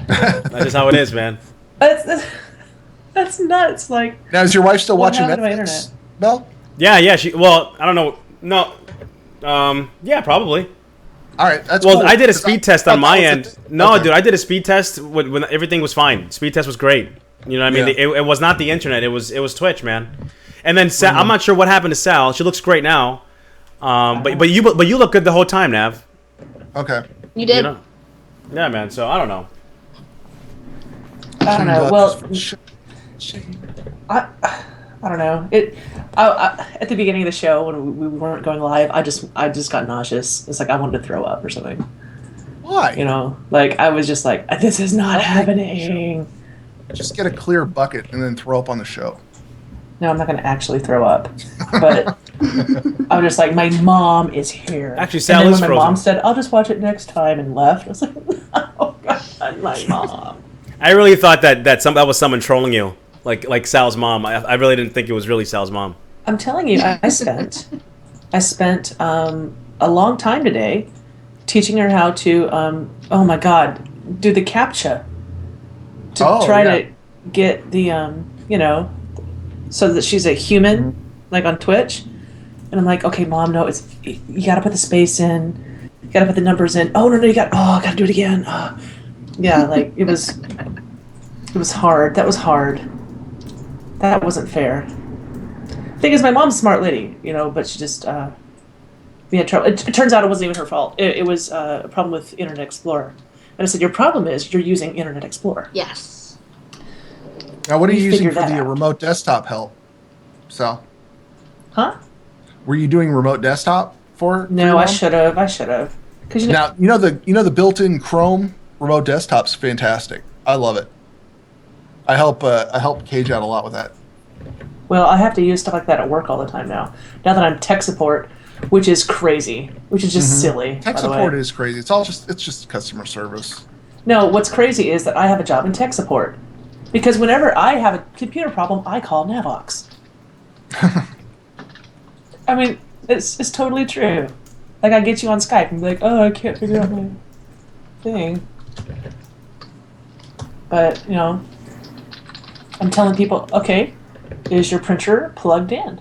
That's just how it is, man. That's nuts. Like, now, is your wife still watching happened to my Netflix? Belle? Yeah. Well, I don't know. No. Yeah, probably. All right, that's well. cool. I did a speed test on my end. No, okay. dude, I did a speed test when everything was fine. Speed test was great. You know what I mean? Yeah. It was not the internet. It was Twitch, man. And then Sal, I'm not sure what happened to Sal. She looks great now. But you look good the whole time, Nav. Okay. You did. You know? Yeah, man. So I don't know. I don't know. Well, I don't know. At the beginning of the show when we weren't going live, I just got nauseous. It's like I wanted to throw up or something. Why? You know, like I was just like, this is not happening. Just get a clear bucket and then throw up on the show. No, I'm not going to actually throw up. But I'm just like, my mom is here. Actually, Sal and then is when my frozen. mom said, I'll just watch it next time and left, I was like, oh God, my mom. I really thought that was someone trolling you, like Sal's mom. I really didn't think it was really Sal's mom. I'm telling you, I spent a long time today teaching her how to, oh my God, do the CAPTCHA to try to get the, so that she's a human, like on Twitch. And I'm like, okay, Mom, no, you got to put the space in, you got to put the numbers in. Oh no, I got to do it again. Yeah, like it was hard. That was hard. That wasn't fair. Thing is, my mom's a smart lady, but she just we had trouble. It turns out it wasn't even her fault. It was a problem with Internet Explorer. And I said, your problem is you're using Internet Explorer. Yes. Now, what are you using figured for that the out. remote desktop help, Sal? Huh? Were you doing remote desktop for? No, your I mom? should have. Because Now the built-in Chrome remote desktop's fantastic. I love it. I help Cage out a lot with that. well, I have to use stuff like that at work all the time now. Now that I'm tech support, which is crazy, which is just silly. Tech by the way. support is crazy. It's just customer service. No, what's crazy is that I have a job in tech support. Because whenever I have a computer problem, I call Navox. I mean, it's totally true. Like, I get you on Skype and be like, oh, I can't figure out my thing. But, you know, I'm telling people, okay, is your printer plugged in?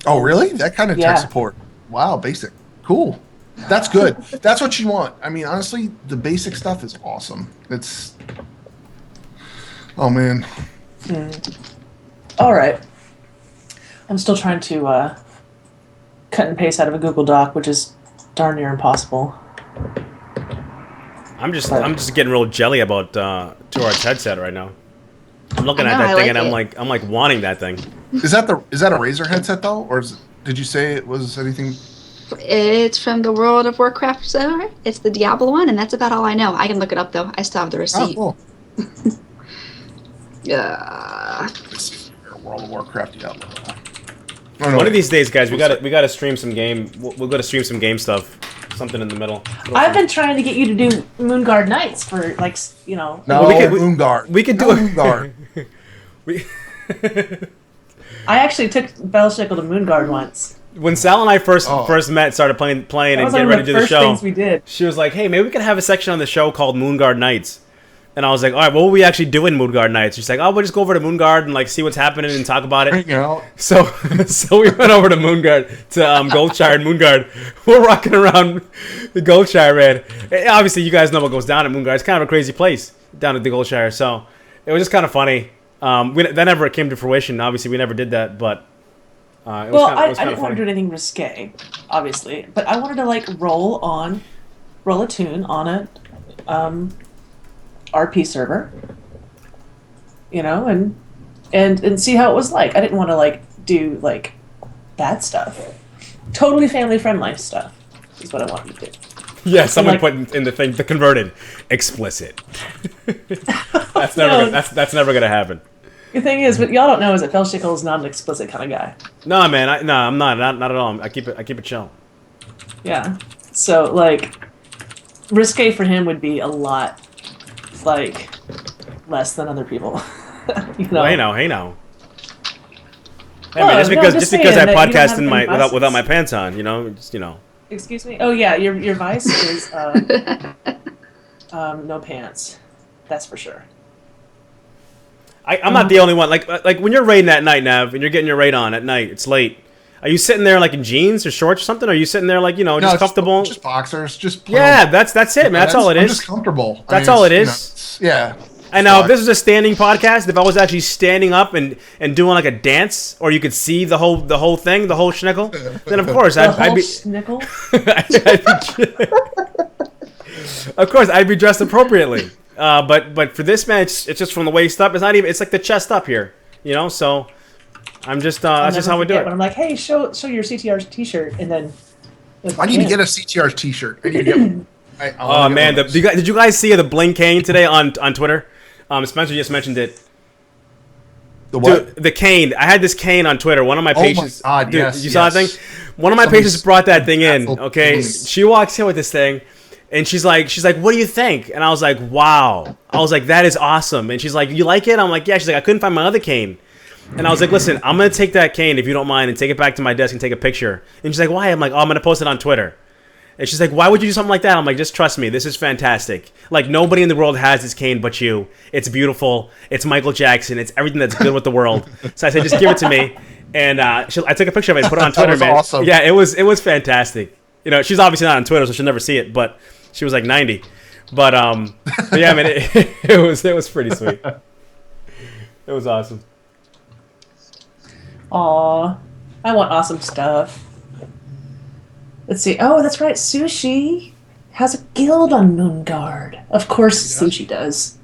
Oh, really? That kind of tech support. Wow, basic. Cool. That's good. That's what you want. I mean, honestly, the basic stuff is awesome. It's... Oh, man. All right. I'm still trying to cut and paste out of a Google Doc, which is darn near impossible. I'm just getting real jelly about Turarts headset right now. I'm looking at that thing and I'm like wanting that thing. Is that a Razer headset though, or did you say it was anything? It's from the World of Warcraft server. It's the Diablo one, and that's about all I know. I can look it up though. I still have the receipt. Oh, cool. Yeah. World of Warcraft Diablo. One of these days, guys, we gotta stream some game. We'll go to stream some game stuff. Something in the middle. I've been trying to get you to do Moonguard Nights for, like, you know. No, Moonguard. We could do Moonguard. I actually took Belshickle to Moonguard once. When Sal and I first met, started playing and getting ready to do the show. Things we did. She was like, "Hey, maybe we could have a section on the show called Moonguard Nights." And I was like, "All right, what will we actually do in Moonguard Nights?" She's like, "Oh, we'll just go over to Moonguard and like see what's happening and talk about it." Hang out. So we went over to Moonguard to Goldshire and Moonguard. We're rocking around the Goldshire, man. And obviously, you guys know what goes down at Moonguard. It's kind of a crazy place down at the Goldshire. So it was just kind of funny. That never came to fruition. Obviously, we never did that, but it was I kind didn't of want to do anything risque, obviously, but I wanted to like roll a tune on a RP server, you know, and see how it was like. I didn't want to like do like bad stuff. Totally family friendly stuff is what I wanted to do. Yeah, someone put in the thing, the converted explicit. That's never gonna happen. The thing is, what y'all don't know is that Belshickle is not an explicit kind of guy. No, man, I'm not at all. I keep it chill. Yeah, so like risque for him would be a lot like less than other people. You know? Well, hey now. Hey man, just because I podcast without my pants on, you know, just you know. Excuse me. Oh yeah, your vice is no pants. That's for sure. I'm not the only one. Like when you're raiding at night, Nav, and you're getting your raid on at night, it's late. Are you sitting there like in jeans or shorts or something? Or are you sitting there like, you know, just comfortable? Just boxers, just that's it, man. That's all it is. I'm just comfortable. That's all it is. You know, yeah. And now, if this was a standing podcast, if I was actually standing up and doing like a dance, or you could see the whole thing, the whole schnickel, then of course I'd be schnickel. Of course, I'd be dressed appropriately. But for this man, it's just from the waist up. It's not even. It's like the chest up here, you know. So I'm just that's just how we do it. But I'm like, hey, show your CTR T-shirt, and then I need to get a CTR T-shirt. I need to get. Oh man, did you guys see the bling cane today on Twitter? Spencer just mentioned it. The what? Dude, the cane. I had this cane on Twitter. One of my patients. Oh my God, dude, yes. You saw that thing? One of my patients brought that thing in. Okay, she walks in with this thing, and she's like, "What do you think?" And I was like, "Wow." I was like, "That is awesome." And she's like, "You like it?" I'm like, "Yeah." She's like, "I couldn't find my other cane." And I was like, "Listen, I'm gonna take that cane if you don't mind, and take it back to my desk and take a picture." And she's like, "Why?" I'm like, "Oh, I'm gonna post it on Twitter." And she's like, "Why would you do something like that?" I'm like, "Just trust me. This is fantastic. Like, nobody in the world has this cane but you. It's beautiful. It's Michael Jackson. It's everything that's good with the world." So I said, "Just give it to me." And I took a picture of it and put it on Twitter, man. Awesome. Yeah, it was fantastic. You know, she's obviously not on Twitter, so she'll never see it. But she was like 90. But yeah, man, it was pretty sweet. It was awesome. Aw, I want awesome stuff. Let's see. Oh, that's right. Sushi has a guild on Moonguard. Of course, Sushi does.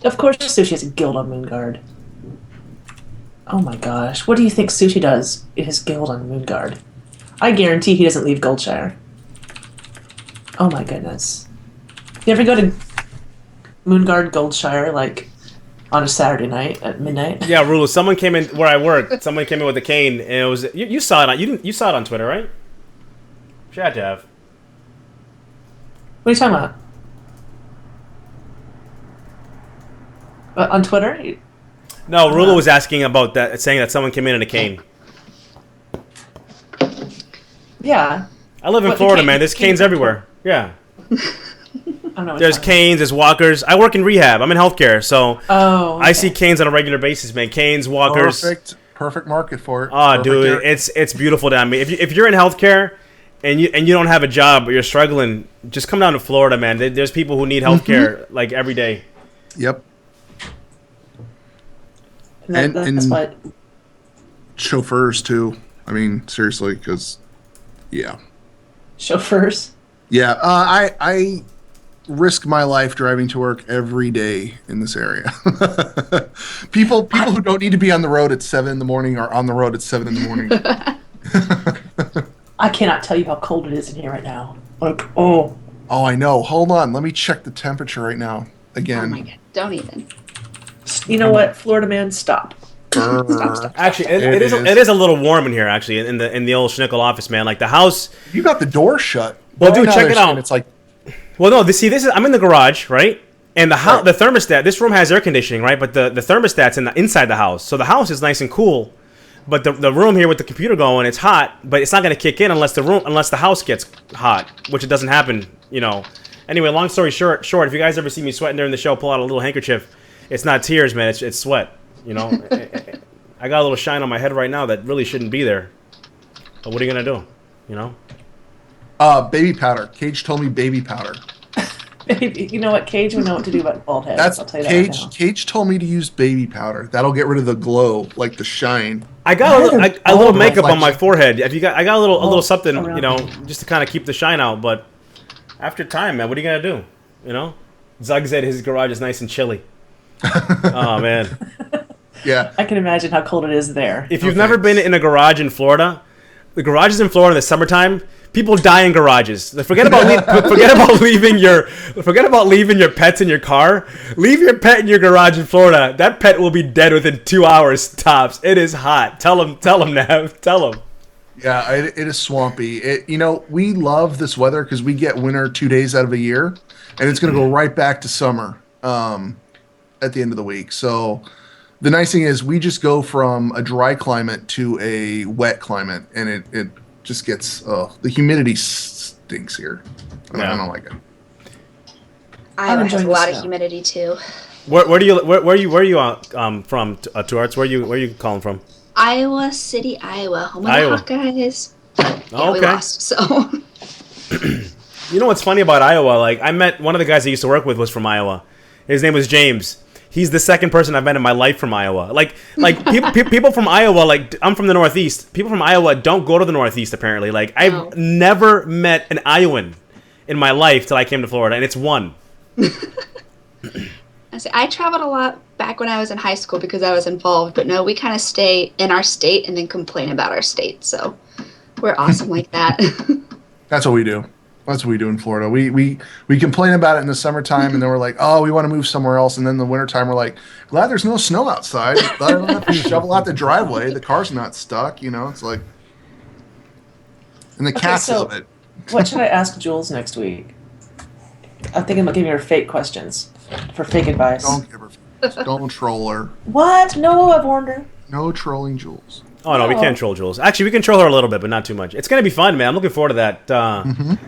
Of course, Sushi has a guild on Moonguard. Oh my gosh. What do you think Sushi does in his guild on Moonguard? I guarantee he doesn't leave Goldshire. Oh my goodness. You ever go to Moonguard, Goldshire, like on a Saturday night at midnight? Yeah, Rulu. Someone came in where I work. Someone came in with a cane, and it was you saw it. You saw it on Twitter, right? She had to have. What are you talking about? On Twitter? No, Rula was asking about that, saying that someone came in a cane. Yeah. I live in Florida, man. There's canes everywhere. Yeah. There's canes, there's walkers. I work in rehab. I'm in healthcare, so I see canes on a regular basis, man. Canes, walkers. Perfect market for it. Oh, dude, it's beautiful down here. If you're in healthcare and you don't have a job or you're struggling, just come down to Florida, man. There's people who need healthcare like every day. Yep. That's what. Chauffeurs too. I mean, seriously, because Chauffeurs. Yeah, I risk my life driving to work every day in this area. people who don't need to be on the road at 7 in the morning are on the road at 7 in the morning. I cannot tell you how cold it is in here right now. Oh, I know. Hold on. Let me check the temperature right now. Again. Oh my God. Don't even. You know what, Florida man, stop. Stop. Actually, it is a little warm in here. Actually, in the old Schnickel office, man. Like the house. You got the door shut. Well, dude, check it out. It's like. Well, no. This is. I'm in the garage, right? And the thermostat. This room has air conditioning, right? But the thermostat's inside the house, so the house is nice and cool. But the room here with the computer going, it's hot, but it's not going to kick in unless the house gets hot, which it doesn't happen, you know. Anyway, long story short, if you guys ever see me sweating during the show, pull out a little handkerchief. It's not tears, man. It's sweat. You know. I got a little shine on my head right now that really shouldn't be there. But what are you gonna do? You know. Baby powder. Cage told me baby powder. You know what? Cage would know what to do about bald heads. I'll tell you that Cage. right now. Cage told me to use baby powder. That'll get rid of the glow, like the shine. I got a little makeup on my forehead. I got a little something, you know, just to kind of keep the shine out. But after time, man, what are you gonna do? You know, Zug said his garage is nice and chilly. Oh man. Yeah. I can imagine how cold it is there. If you've never been in a garage in Florida, the garages in Florida in the summertime, people die in garages. Forget about leaving your pets in your car. Leave your pet in your garage in Florida. That pet will be dead within 2 hours tops. It is hot. Tell them, Nav. Tell them. Yeah, it is swampy. We love this weather because we get winter 2 days out of a year, and it's going to go right back to summer at the end of the week. So the nice thing is we just go from a dry climate to a wet climate, and it just gets the humidity stinks here. I don't like it. Iowa has a lot of humidity too. Where are you from? Turarts? Where are you calling from? Iowa City, Iowa, home of the Hawkeyes. Yeah, we lost. So. You know what's funny about Iowa? Like I met one of the guys I used to work with was from Iowa. His name was James. He's the second person I've met in my life from Iowa. Like people from Iowa, like I'm from the Northeast. People from Iowa don't go to the Northeast apparently. Like I've never met an Iowan in my life till I came to Florida, and it's one. I traveled a lot back when I was in high school because I was involved, but no, we kind of stay in our state and then complain about our state. So we're awesome like that. That's what we do. That's what we do in Florida. We complain about it in the summertime, and then we're like, oh, we want to move somewhere else. And then in the wintertime, we're like, glad there's no snow outside. Glad I don't have to shovel out the driveway. The car's not stuck. You know, it's like, and the cats love it. What should I ask Jules next week? I'm thinking about giving her fake questions for fake advice. Don't give her. Don't troll her. What? No, I've warned her. No trolling Jules. Oh no, we can't troll Jules. Actually, we can troll her a little bit, but not too much. It's gonna be fun, man. I'm looking forward to that.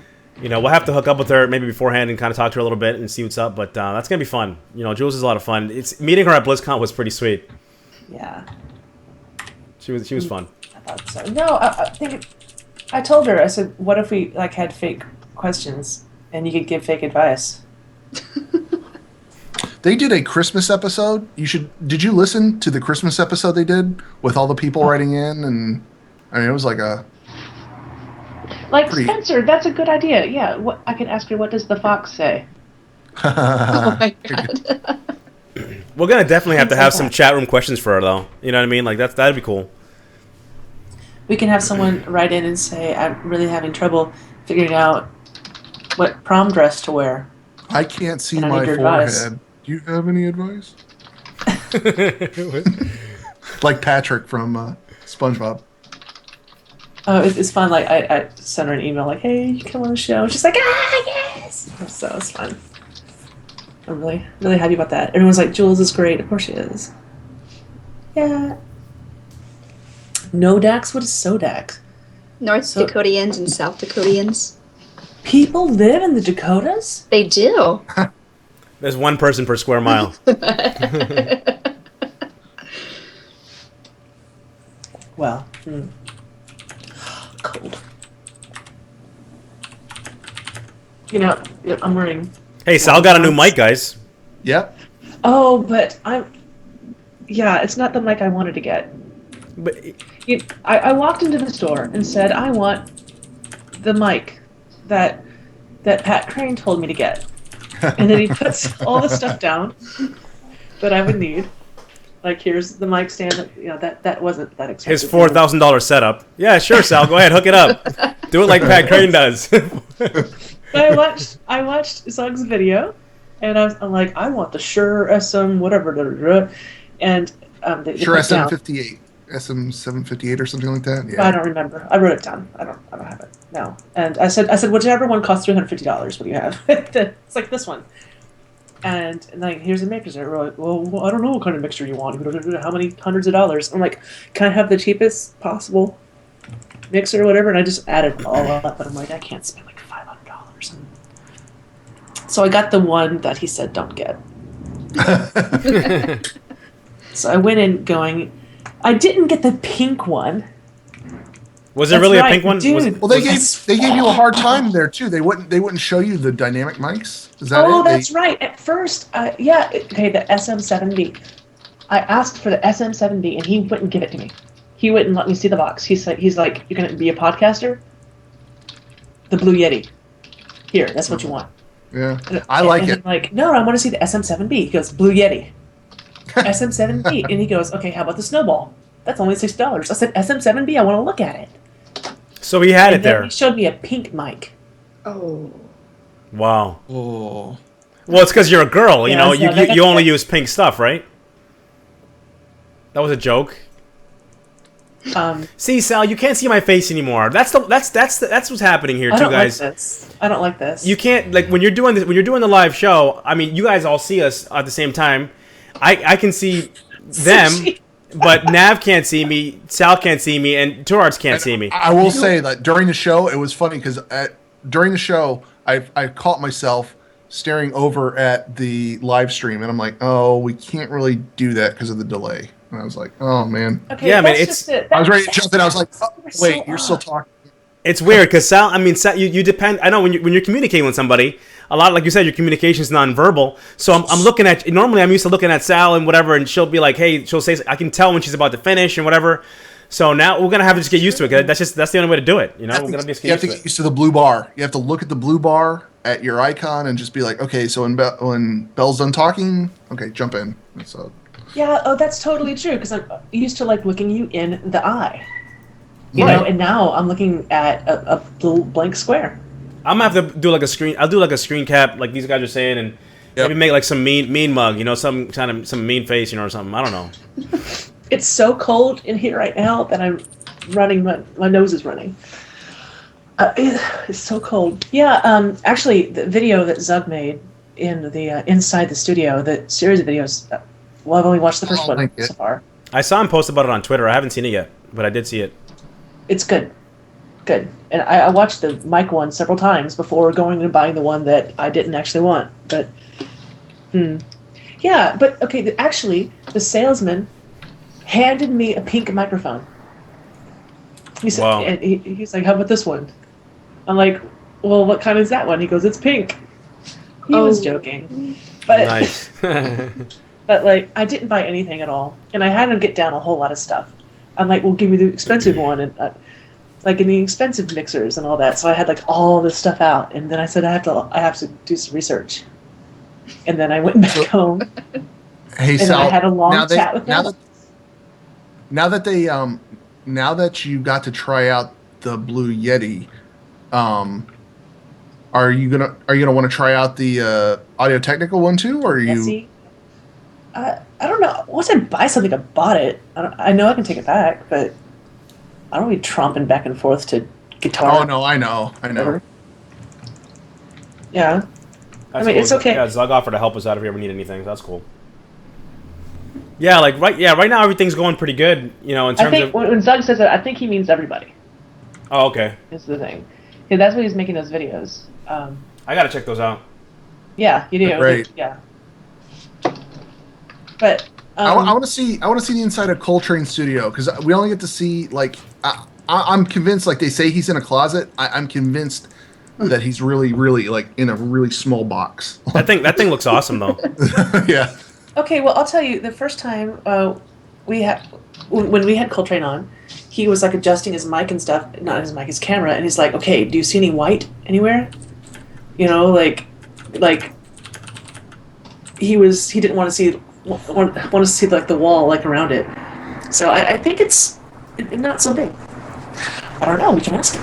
You know, we'll have to hook up with her maybe beforehand and kind of talk to her a little bit and see what's up. But that's gonna be fun. You know, Jules is a lot of fun. Meeting her at BlizzCon was pretty sweet. Yeah. She was fun. I thought so. No, I told her. I said, "What if we had fake questions and you could give fake advice?" They did a Christmas episode. Did you listen to the Christmas episode they did with all the people writing in? And I mean, it was like a. Spencer, that's a good idea. Yeah, I can ask her. What does the fox say? Oh my God. We're gonna definitely have to have some chat room questions for her, though. You know what I mean? Like that'd be cool. We can have someone write in and say, "I'm really having trouble figuring out what prom dress to wear. I can't see my forehead. Advice. Do you have any advice?" Like Patrick from SpongeBob. Oh, it's fun. Like I sent her an email like, "Hey, you come on the show." She's like, "Ah, yes!" So it's fun. I'm really, really happy about that. Everyone's like, "Jules is great." Of course she is. Yeah. Nodax? What is Sodax? North Dakotians and South Dakotians. People live in the Dakotas? They do. There's one person per square mile. Well, cold. You know, I'm wearing... Hey, Sal got a new mic, guys. Yep. Oh, but yeah, it's not the mic I wanted to get. But I walked into the store and said, I want the mic that Pat Crane told me to get. And then he puts all the stuff down that I would need. Like, here's the mic stand. That wasn't that expensive. his $4,000 setup. Yeah, sure, Sal. Go ahead, hook it up. Do it like Pat Crane does. I watched Zug's video, and I'm like, I want the Shure SM whatever, and Sure, SM58, SM758 or something like that. Yeah. I don't remember. I wrote it down. I don't have it now. And I said, whichever one costs $350. What do you have? It's like this one. And like, here's the mixer. They're like, well, I don't know what kind of mixer you want. How many hundreds of dollars? I'm like, can I have the cheapest possible mixer or whatever? And I just added it all up. But I'm like, I can't spend like $500. So I got the one that he said don't get. So I went in going, I didn't get the pink one. Was there really a pink one? Dude. Well, they gave you a hard time there too. They wouldn't show you the dynamic mics. Is that it? That's right. At first, yeah. Okay, the SM7B. I asked for the SM7B, and he wouldn't give it to me. He wouldn't let me see the box. He's like, you're gonna be a podcaster? The Blue Yeti. Here, that's what you want. Yeah, I like it. I'm like, no, I want to see the SM7B. He goes, Blue Yeti. SM7B, and he goes, okay, how about the Snowball? That's only $6. I said, SM7B, I want to look at it. So he had And it there. He showed me a pink mic. Oh. Wow. Oh. Well, it's because you're a girl. You Yeah, know, so you only use pink stuff, right? That was a joke. See, Sal, you can't see my face anymore. That's what's happening here, too, guys. I don't like this. You can't, like, when you're doing the live show. I mean, you guys all see us at the same time. I can see them. But Nav can't see me, Sal can't see me, and Turarts can't see me. I will say that during the show, it was funny because during the show, I caught myself staring over at the live stream, and I'm like, oh, we can't really do that because of the delay. And I was like, oh, man. Okay, yeah, man, it's... I was ready to jump in. I was like, oh, wait, you're still talking. It's weird because Sal, you depend. I know when you're communicating with somebody, a lot, like you said, your communication is nonverbal. So I'm looking at. Normally, I'm used to looking at Sal and whatever, and she'll be like, "Hey," she'll say, "I can tell when she's about to finish and whatever." So now we're gonna have to just get used to it. 'Cause that's the only way to do it. You know, we're gonna just you have to get used to the blue bar. You have to look at the blue bar at your icon and just be like, okay, so when Belle's done talking, okay, jump in. So. Yeah. Oh, that's totally true. Because I'm used to like looking you in the eye. You Right. know, and now I'm looking at a little blank square. I'm gonna have to do like a screen. I'll do like a screen cap, like these guys are saying, and maybe make like some mean mug. You know, some mean face, you know, or something. I don't know. It's so cold in here right now that I'm running. My nose is running. It's so cold. Yeah. Actually, the video that Zug made in the inside the studio, the series of videos. Well, I've only watched the first one so far. I saw him post about it on Twitter. I haven't seen it yet, but I did see it. It's good. Good. And I watched the mic one several times before going and buying the one that I didn't actually want. But, yeah, but, okay, actually, the salesman handed me a pink microphone. He said, wow. And he's like, how about this one? I'm like, well, what kind is that one? He goes, it's pink. He was joking. But, nice. But, like, I didn't buy anything at all. And I had to get down a whole lot of stuff. I'm like, well, give me the expensive one, and like in the expensive mixers and all that. So I had like all this stuff out, and then I said I have to do some research, and then I went back home. Hey, and Sal, I had a long chat with them. Now that you got to try out the Blue Yeti, are you gonna want to try out the Audio Technica one too, or are you? See, I don't know. Once I buy something, I bought it. I know I can take it back, but I don't be tromping back and forth to guitar. Oh no, I know. Yeah. That's I mean, cool. it's okay. Yeah, Zug offered to help us out if we ever need anything. So that's cool. Yeah, right now everything's going pretty good, you know, in terms of... when Zug says that, I think he means everybody. Oh, okay. Is the thing. Yeah, that's why he's making those videos. I gotta check those out. Yeah, you do. Great. Yeah. But I want to see the inside of Coltrane Studio, because we only get to see like I'm convinced, like they say he's in a closet. I'm convinced that he's really like in a really small box. That thing looks awesome though. Yeah. okay, well I'll tell you, the first time when we had Coltrane on, he was like adjusting his mic and stuff, not his mic, his camera, and he's like, okay, do you see any white anywhere? You know, like he didn't want to see like the wall like around it. So I think it's not so big. I don't know. We can ask him.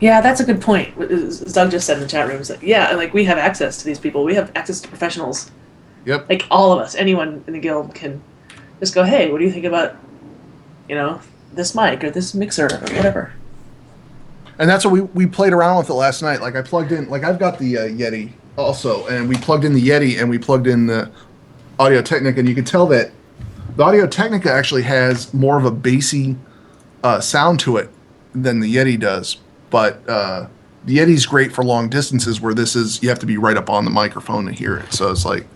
Yeah, that's a good point. Doug just said in the chat room, like, yeah, like we have access to these people. We have access to professionals. Yep. Like all of us, anyone in the guild can just go, hey, what do you think about, you know, this mic or this mixer or whatever. And that's what we played around with it last night. Like I plugged in, like I've got the Yeti also, and we plugged in the Yeti and we plugged in the Audio Technica, and you can tell that the Audio Technica actually has more of a bassy sound to it than the Yeti does. But the Yeti's great for long distances, where this is, you have to be right up on the microphone to hear it. So it's like,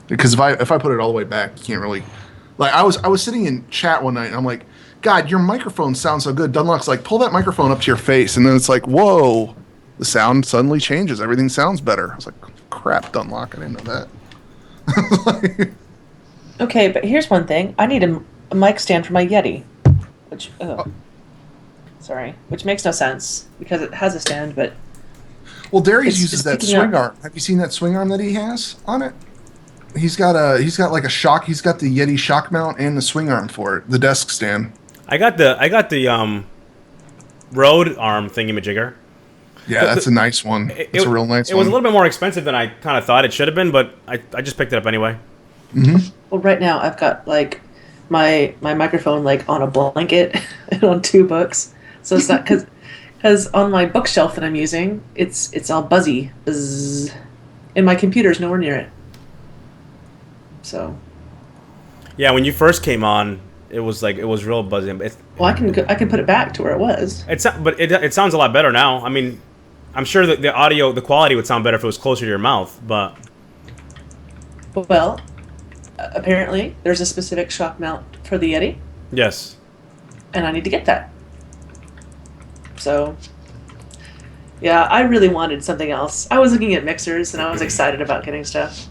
because if I put it all the way back, you can't really. Like I was sitting in chat one night and I'm like, God, your microphone sounds so good. Dunlock's like, pull that microphone up to your face, and then it's like, whoa, the sound suddenly changes. Everything sounds better. I was like, crap, Dunlock, I didn't know that. Okay, but here's one thing. I need a mic stand for my Yeti, which makes no sense because it has a stand, but well, Darius uses that swing up. arm. Have you seen that swing arm that he has on it? He's got like a shock. He's got the Yeti shock mount and the swing arm for it, the desk stand. I got the Rode arm thingamajigger. Yeah, that's a nice one. It's a real nice one. It was a little bit more expensive than I kind of thought it should have been, but I just picked it up anyway. Mm-hmm. Well, right now I've got like my microphone like on a blanket and on two books, so it's not because on my bookshelf that I'm using, it's all buzzy, buzz, and my computer's nowhere near it. So. Yeah, when you first came on, it was real buzzy. Well, I can put it back to where it was. But it sounds a lot better now. I mean, I'm sure that the quality would sound better if it was closer to your mouth, but. Well, apparently there's a specific shock mount for the Yeti. Yes. And I need to get that. So. Yeah, I really wanted something else. I was looking at mixers and I was excited about getting stuff.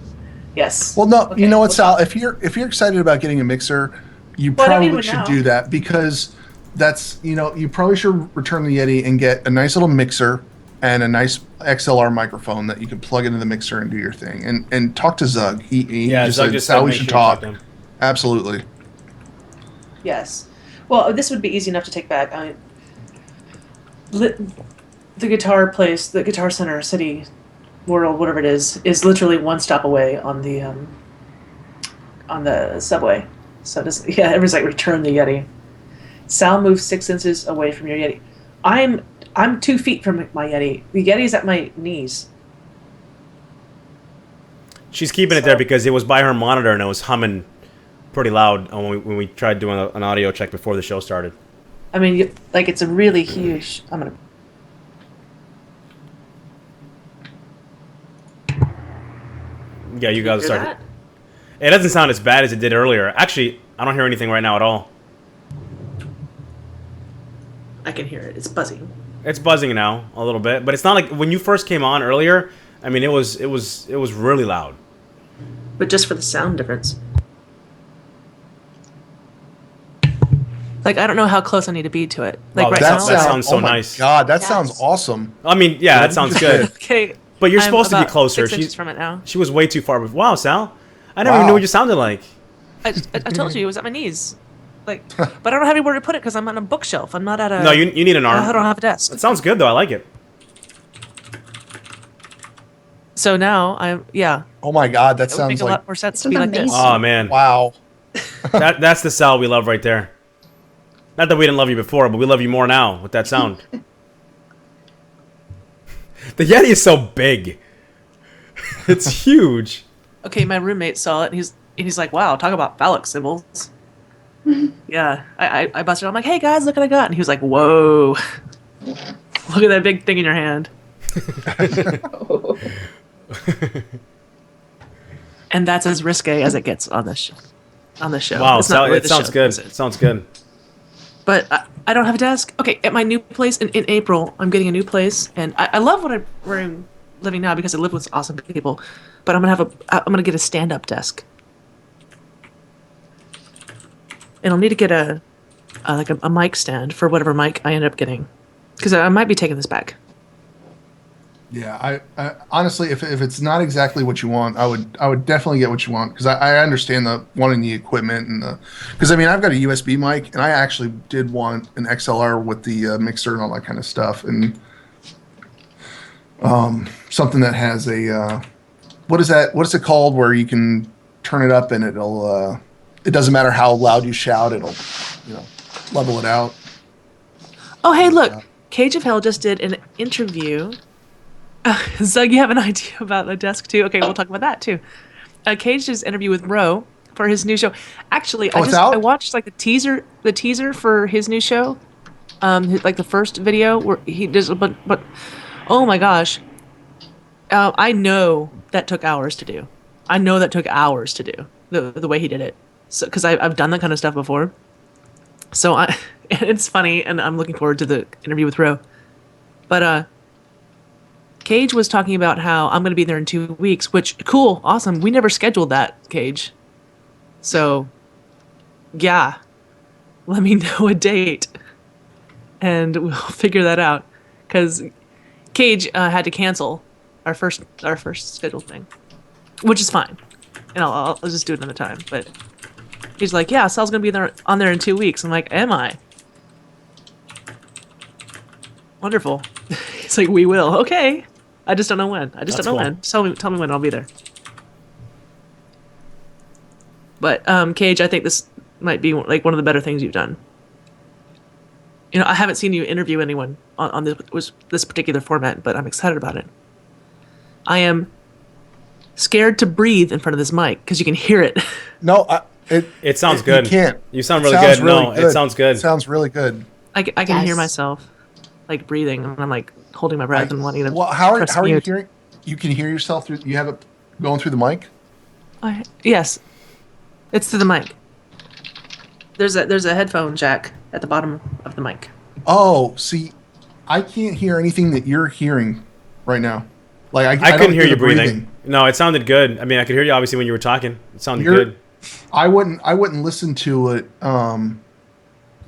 Yes. Well, no, okay, you know what, Sal? If you're excited about getting a mixer, you probably should do that, because that's, you probably should return the Yeti and get a nice little mixer and a nice XLR microphone that you can plug into the mixer and do your thing. And talk to Zug. Zug just said said we should talk. Absolutely. Yes. Well, this would be easy enough to take back. I mean, the guitar place, the Guitar Center City World, whatever it is literally one stop away on the subway. So everyone's like, return the Yeti. Sal moves 6 inches away from your Yeti. I'm 2 feet from my Yeti. The Yeti's at my knees. She's keeping it there because it was by her monitor and it was humming pretty loud when we tried doing an audio check before the show started. I mean, like, it's a really huge. Yeah, you guys started. It doesn't sound as bad as it did earlier. Actually, I don't hear anything right now at all. I can hear it. It's buzzing. It's buzzing now a little bit, but it's not like when you first came on earlier. I mean, it was really loud. But just for the sound difference. Like, I don't know how close I need to be to it. Like, right now. That sounds so nice. God, that sounds awesome. I mean, yeah, that sounds good. Okay. But you're supposed to be closer. 6 inches from it now. She was way too far. Wow, Sal. I never even knew what you sounded like. I told you it was at my knees. Like, but I don't have anywhere to put it because I'm on a bookshelf. I'm not at a. No, you need an arm. I don't have a desk. It sounds good though. I like it. So now yeah. Oh my God, that It would sounds make a like lot more sense to be like this. Oh man. Wow. That's the Sal we love right there. Not that we didn't love you before, but we love you more now with that sound. The Yeti is so big. It's huge. Okay, my roommate saw it, and he's like, "Wow, talk about phallic symbols." Yeah, I busted. I'm like, "Hey guys, look what I got!" And he was like, "Whoa, look at that big thing in your hand." And that's as risque as it gets on this show. Wow, It's not really it the sounds show, good. is it? It sounds good. But I don't have a desk. Okay, at my new place in April, I'm getting a new place, and I love where I'm living now because I live with awesome people. But I'm gonna get a stand-up desk, and I'll need to get a mic stand for whatever mic I end up getting, because I might be taking this back. Yeah, I honestly, if it's not exactly what you want, I would definitely get what you want, because I understand the wanting the equipment and because I mean I've got a USB mic, and I actually did want an XLR with the mixer and all that kind of stuff, and something that has a what is it called, where you can turn it up and it'll it doesn't matter how loud you shout, it'll level it out. Oh hey, look, Cage of Hell just did an interview. Zug, you have an idea about the desk too? Okay, we'll talk about that too. Cage did his interview with Ro for his new show. Actually, I watched like the teaser for his new show, like the first video where he does. But oh my gosh, I know that took hours to do. The way he did it. So because I've done that kind of stuff before. So it's funny, and I'm looking forward to the interview with Ro. But Cage was talking about how I'm going to be there in 2 weeks, which, cool, awesome. We never scheduled that, Cage. So, yeah, let me know a date, and we'll figure that out. Because Cage had to cancel our first scheduled thing, which is fine. And I'll just do it another time. But he's like, yeah, Sal's going to be on there in 2 weeks. I'm like, am I? Wonderful. He's like, we will. Okay. I just don't know when. When. Just tell me when I'll be there. But Cage, I think this might be like one of the better things you've done. I haven't seen you interview anyone on this particular format, but I'm excited about it. I am scared to breathe in front of this mic because you can hear it. No, it sounds good. You can't. You sound really good. Really it sounds good. It sounds really good. I can hear myself like breathing, and I'm like holding my breath and wanting to. Well, how are you hearing? You can hear yourself through. You have it going through the mic. Yes, it's through the mic. There's a headphone jack at the bottom of the mic. Oh, see, I can't hear anything that you're hearing right now. Like I couldn't hear you breathing. No, it sounded good. I mean, I could hear you obviously when you were talking. It sounded good. I wouldn't listen to it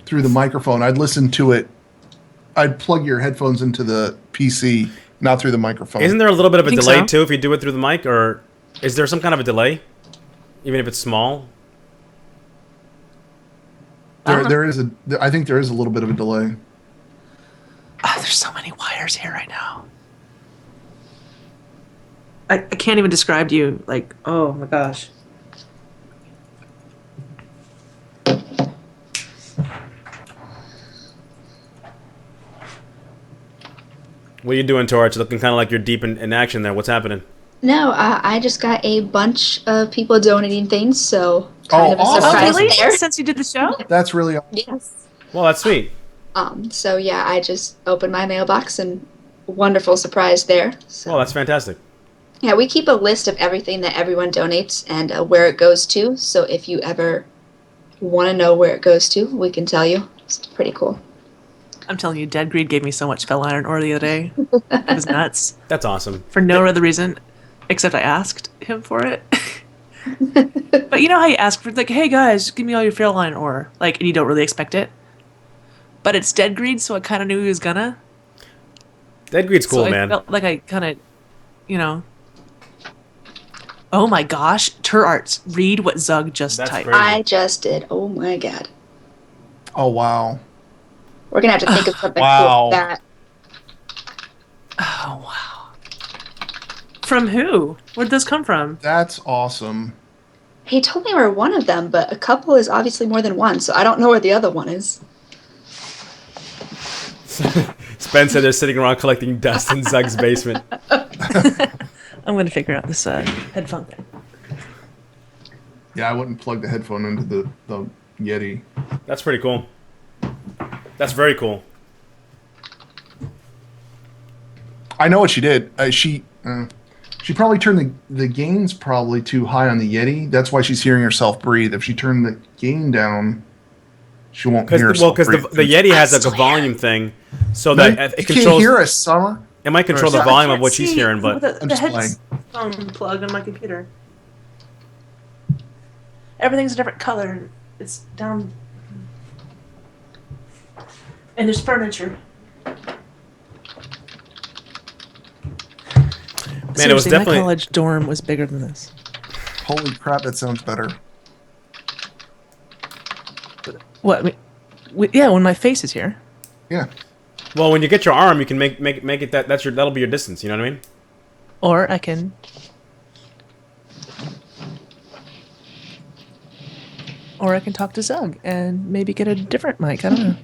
through the microphone. I'd listen to it. I'd plug your headphones into the PC, not through the microphone. Isn't there a little bit of a delay too if you do it through the mic, or is there some kind of a delay, even if it's small? There is I think there is a little bit of a delay. There's so many wires here right now. I can't even describe to you. Like, oh my gosh. What are you doing, Turarts? Looking kind of like you're deep in action there. What's happening? No, I just got a bunch of people donating things, so kind of a awesome. surprise really? there. Since you did the show? That's really awesome. Yes. Well, that's sweet. So yeah, I just opened my mailbox and wonderful surprise there. So. Well, that's fantastic. Yeah, we keep a list of everything that everyone donates and where it goes to. So if you ever want to know where it goes to, we can tell you. It's pretty cool. I'm telling you, Dead Greed gave me so much fell iron ore the other day. It was nuts. That's awesome. For no other reason, except I asked him for it. But you know how you ask for, like, hey guys, give me all your fell iron ore, like, and you don't really expect it. But it's Dead Greed, so I kind of knew he was gonna. Dead Greed's cool, so man. I felt like I kind of, Oh my gosh, Turarts, read what Zug just typed. Crazy. I just did. Oh my god. Oh wow. We're gonna have to think of something Wow. cool with that. Oh wow. From who? Where'd this come from? That's awesome. He told me we're one of them, but a couple is obviously more than one, so I don't know where the other one is. Spence said they're sitting around collecting dust in Zug's basement. I'm going to figure out this headphone thing. Yeah, I wouldn't plug the headphone into the Yeti. That's pretty cool. That's very cool. I know what she did. She probably turned the gains probably too high on the Yeti. That's why she's hearing herself breathe. If she turned the gain down, she won't hear herself breathe. Well, because the Yeti has like a volume thing, so that it controls. You can't hear us, Summer. It might control the volume of what she's hearing, but the headphone plug on my computer. Everything's a different color. It's down, and there's furniture. Man, it was definitely my college dorm was bigger than this. Holy crap, that sounds better. What? I mean, yeah, when my face is here. Yeah. Well, when you get your arm, you can make it that'll be your distance. You know what I mean? Or I can. Or I can talk to Zug and maybe get a different mic. I don't know.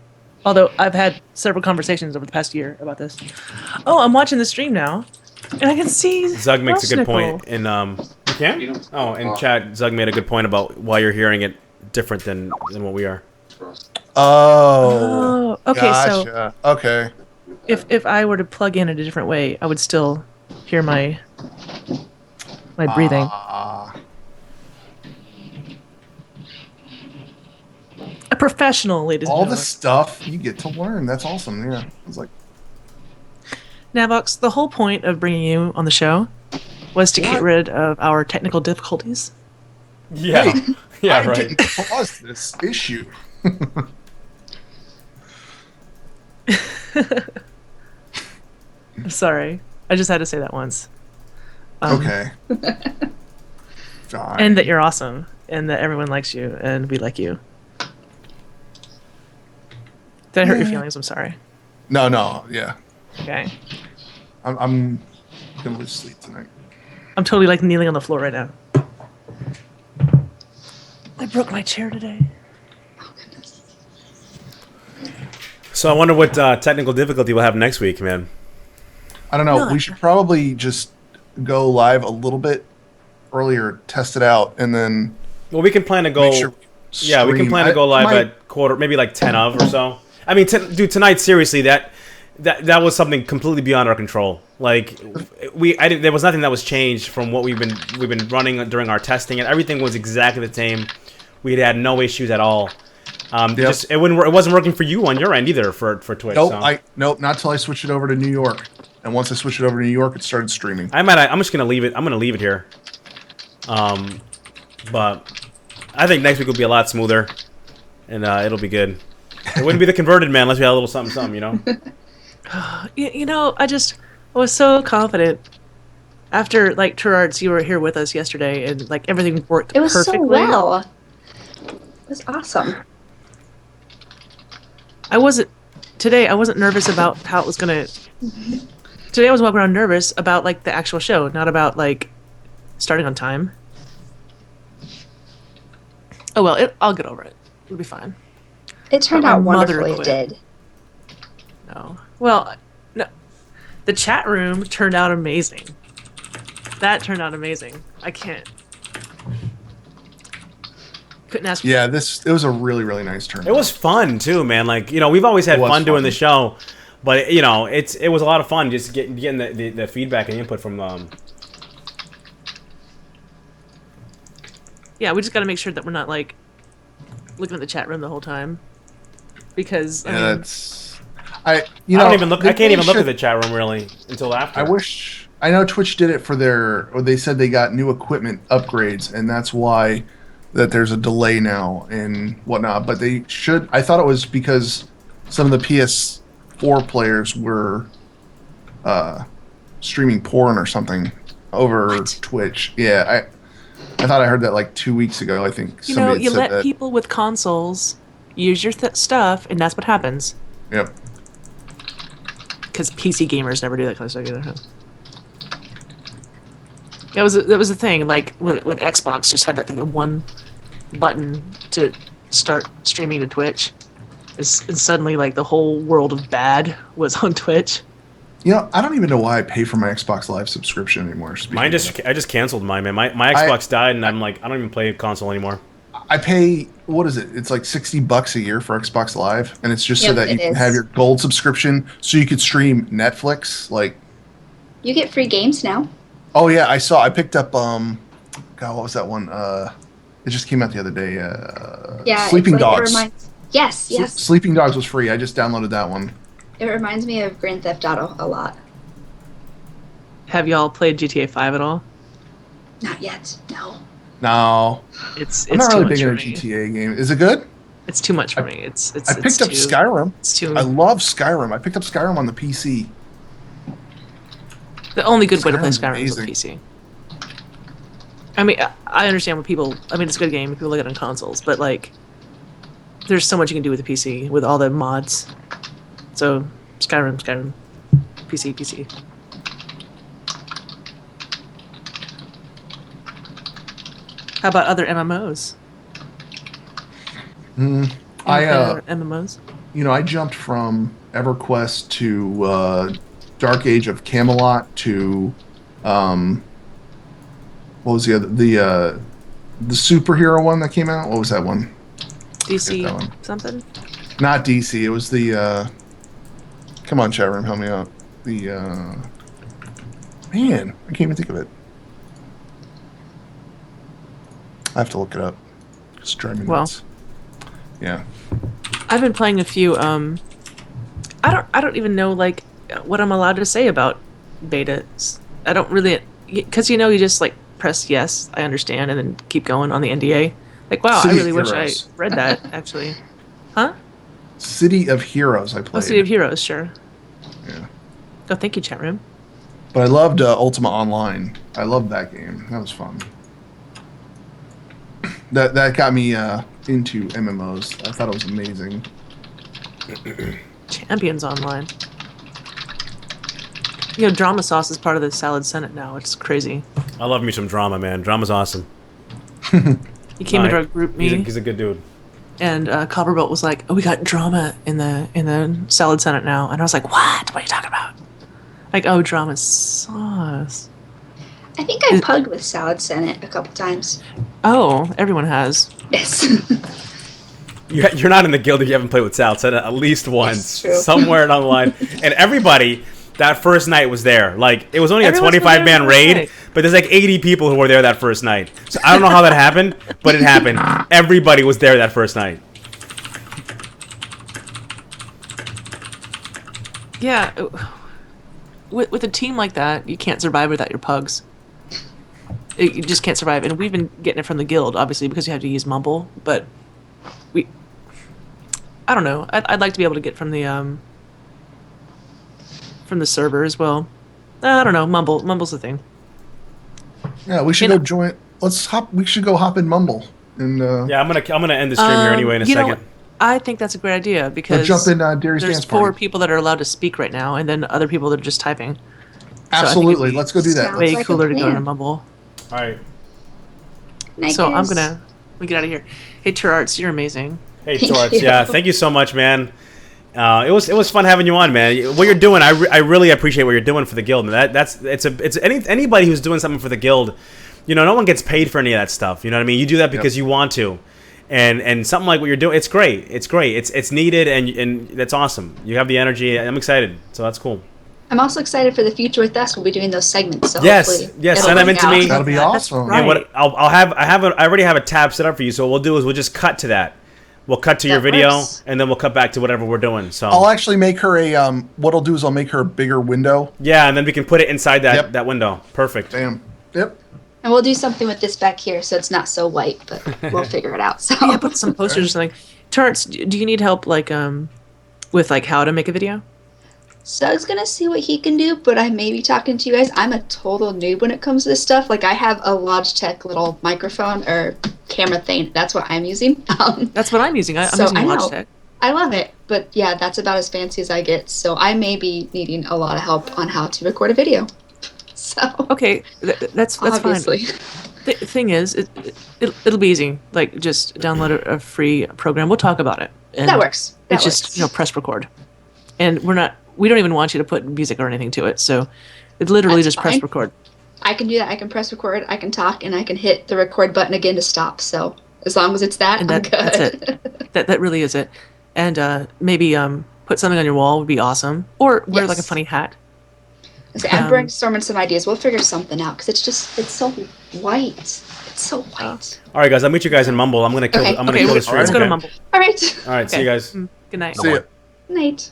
Although I've had several conversations over the past year about this. Oh, I'm watching the stream now, and I can see Zug makes a good point. Nipple. You can? Oh, in chat, Zug made a good point about why you're hearing it different than what we are. Oh. Okay. Gotcha. So okay. if I were to plug in a different way, I would still hear my breathing. A professional, ladies and All gentlemen. the stuff you get to learn. That's awesome. Yeah. It's like. Navox, the whole point of bringing you on the show was to get rid of our technical difficulties. Yeah. Hey, yeah, I right. didn't cause this issue. I'm sorry. I just had to say that once. Okay. Fine. And that you're awesome, and that everyone likes you, and we like you. Did I hurt your feelings? I'm sorry. No, yeah. Okay. I'm gonna lose sleep tonight. I'm totally like kneeling on the floor right now. I broke my chair today. So I wonder what technical difficulty we'll have next week, man. I don't know. None. We should probably just go live a little bit earlier, test it out, and then Well, we can plan to go. make sure. Yeah, we can plan to go live at quarter, maybe like 10 of or so. I mean, dude, tonight, seriously, that was something completely beyond our control. Like, there was nothing that was changed from what we've been running during our testing, and everything was exactly the same. We had no issues at all. Just it wasn't working for you on your end either for Twitch. Nope, so. Nope, not till I switched it over to New York. And once I switched it over to New York, it started streaming. I'm just gonna leave it. I'm gonna leave it here. But I think next week will be a lot smoother, and it'll be good. It wouldn't be the converted man unless we had a little something, you know. You know, I was so confident. After like Turarts, you were here with us yesterday, and like everything worked It was perfectly. so well. It was awesome. I wasn't nervous about how it was gonna. Today I was walking around nervous about like the actual show, not about like starting on time. Oh well, I'll get over it. It'll be fine. It turned But my out mother wonderfully. It quit. did. No. Well, no. The chat room turned out amazing. That turned out amazing. I couldn't ask for Yeah, it was a really, really nice turn. It was fun too, man. Like, you know, we've always had fun doing the show, but you know, it was a lot of fun just getting the feedback and input from. Yeah, we just got to make sure that we're not like looking at the chat room the whole time, because I don't even look. I can't even look at the chat room really until after. I know Twitch did it for or they said they got new equipment upgrades, and that's why that there's a delay now and whatnot. But they should. I thought it was because some of the PS4 players were streaming porn or something over Twitch. Yeah, I thought I heard that like 2 weeks ago. I think you know, somebody you had said let that. people with consoles use your stuff, and that's what happens. Yep. Because PC gamers never do that kind of stuff either. Huh? That was the thing. Like when Xbox just had that thing, one button to start streaming to Twitch. And suddenly, like, the whole world of bad was on Twitch. You know, I don't even know why I pay for my Xbox Live subscription anymore. I just canceled mine, man. My Xbox died, and I'm like, I don't even play console anymore. I pay, what is it? It's like $60 a year for Xbox Live, and it's just so that you can have your gold subscription, so you could stream Netflix. Like, you get free games now. Oh yeah, I picked up God, what was that one? It just came out the other day. Sleeping Dogs. Yes. Sleeping Dogs was free. I just downloaded that one. It reminds me of Grand Theft Auto a lot. Have y'all played GTA 5 at all? Not yet. No. No. I'm not really big into a GTA game. Is it good? It's too much for me. I picked up Skyrim. It's too. I love Skyrim. I picked up Skyrim on the PC. The only good way to play Skyrim is on PC. I mean, I understand what people. I mean, it's a good game. People look at it on consoles, but like, there's so much you can do with the PC with all the mods. So, Skyrim, PC. How about other MMOs? MMOs. You know, I jumped from EverQuest to Dark Age of Camelot to what was the other the superhero one that came out? What was that one? DC that one. Something? Not DC. It was the come on, chat room, help me out. The man, I can't even think of it. I have to look it up. It's driving me nuts. Yeah. I've been playing a few. I don't even know like what I'm allowed to say about betas. I don't really, because you just like press yes, I understand, and then keep going on the NDA. Like, wow, I really wish I read that actually. Huh? City of Heroes. I played. Oh, City of Heroes, sure. Yeah. Oh, thank you, chat room. But I loved Ultima Online. I loved that game. That was fun. That got me into MMOs. I thought it was amazing. Champions Online. Drama Sauce is part of the Salad Senate now. It's crazy. I love me some drama, man. Drama's awesome. He came into our group meeting. He's a good dude. And Copperbolt was like, "Oh, we got drama in the Salad Senate now," and I was like, "What? What are you talking about?" Like, "Oh, Drama Sauce." I think I pugged with Salad Senate a couple times. Oh, everyone has. Yes. You're not in the guild if you haven't played with Salad Senate at least once. Somewhere down the line. And everybody that first night was there. Like, it was only a 25-man raid, but there's like 80 people who were there that first night. So I don't know how that happened, but it happened. Everybody was there that first night. Yeah. With a team like that, you can't survive without your pugs. You just can't survive. And we've been getting it from the guild, obviously, because you have to use Mumble. But I don't know. I'd like to be able to get from the server as well. I don't know. Mumble's the thing. Yeah, we should go join. We should go hop in Mumble. And yeah, I'm gonna end the stream here anyway in a second. I think that's a great idea because jump in Dairy's there's dance 4 party. people that are allowed to speak right now, and then other people that are just typing. Absolutely, let's go do that. Way cooler to go to Mumble. All right. So let me get out of here. Hey, Turarts, you're amazing. Hey, Turarts, yeah, thank you so much, man. It was fun having you on, man. What you're doing, I really appreciate what you're doing for the guild. It's anybody who's doing something for the guild. No one gets paid for any of that stuff. You know what I mean? You do that because you want to, and something like what you're doing, it's great. It's needed, and that's awesome. You have the energy. I'm excited, so that's cool. I'm also excited for the future with us. We'll be doing those segments. So yes, send them in to me. That'll be awesome. Right. And I already have a tab set up for you. So what we'll do is we'll just cut to that. We'll cut to your video, and then we'll cut back to whatever we're doing. So I'll actually make her a. What I'll do is I'll make her a bigger window. Yeah, and then we can put it inside that window. Perfect. Bam. Yep. And we'll do something with this back here, so it's not so white, but we'll figure it out. So yeah, put some posters or something. Turrets, do you need help with how to make a video? Doug's gonna see what he can do, but I may be talking to you guys. I'm a total noob when it comes to this stuff. Like, I have a Logitech little microphone or camera thing. That's what I'm using. That's what I'm using. I'm using Logitech. I love it, but yeah, that's about as fancy as I get. So I may be needing a lot of help on how to record a video. So okay, that's obviously fine. The thing is, it'll be easy. Like, just download a free program. We'll talk about it. And that works. It's just press record, and we don't even want you to put music or anything to it. So, it's literally That's just press fine. record. I can do that. I can press record. I can talk, and I can hit the record button again to stop. So as long as it's that, And I'm good. that's it. That really is it. And maybe put something on your wall would be awesome, or wear like a Yes. funny hat. I'm brainstorming some ideas. We'll figure something out because it's so white. It's so white. All right, guys. I'll meet you guys in Mumble. I'm gonna kill. Okay. I'm gonna kill the stream. Let's go to okay? Mumble. All right. All right. See you guys. Good night. See ya. Night.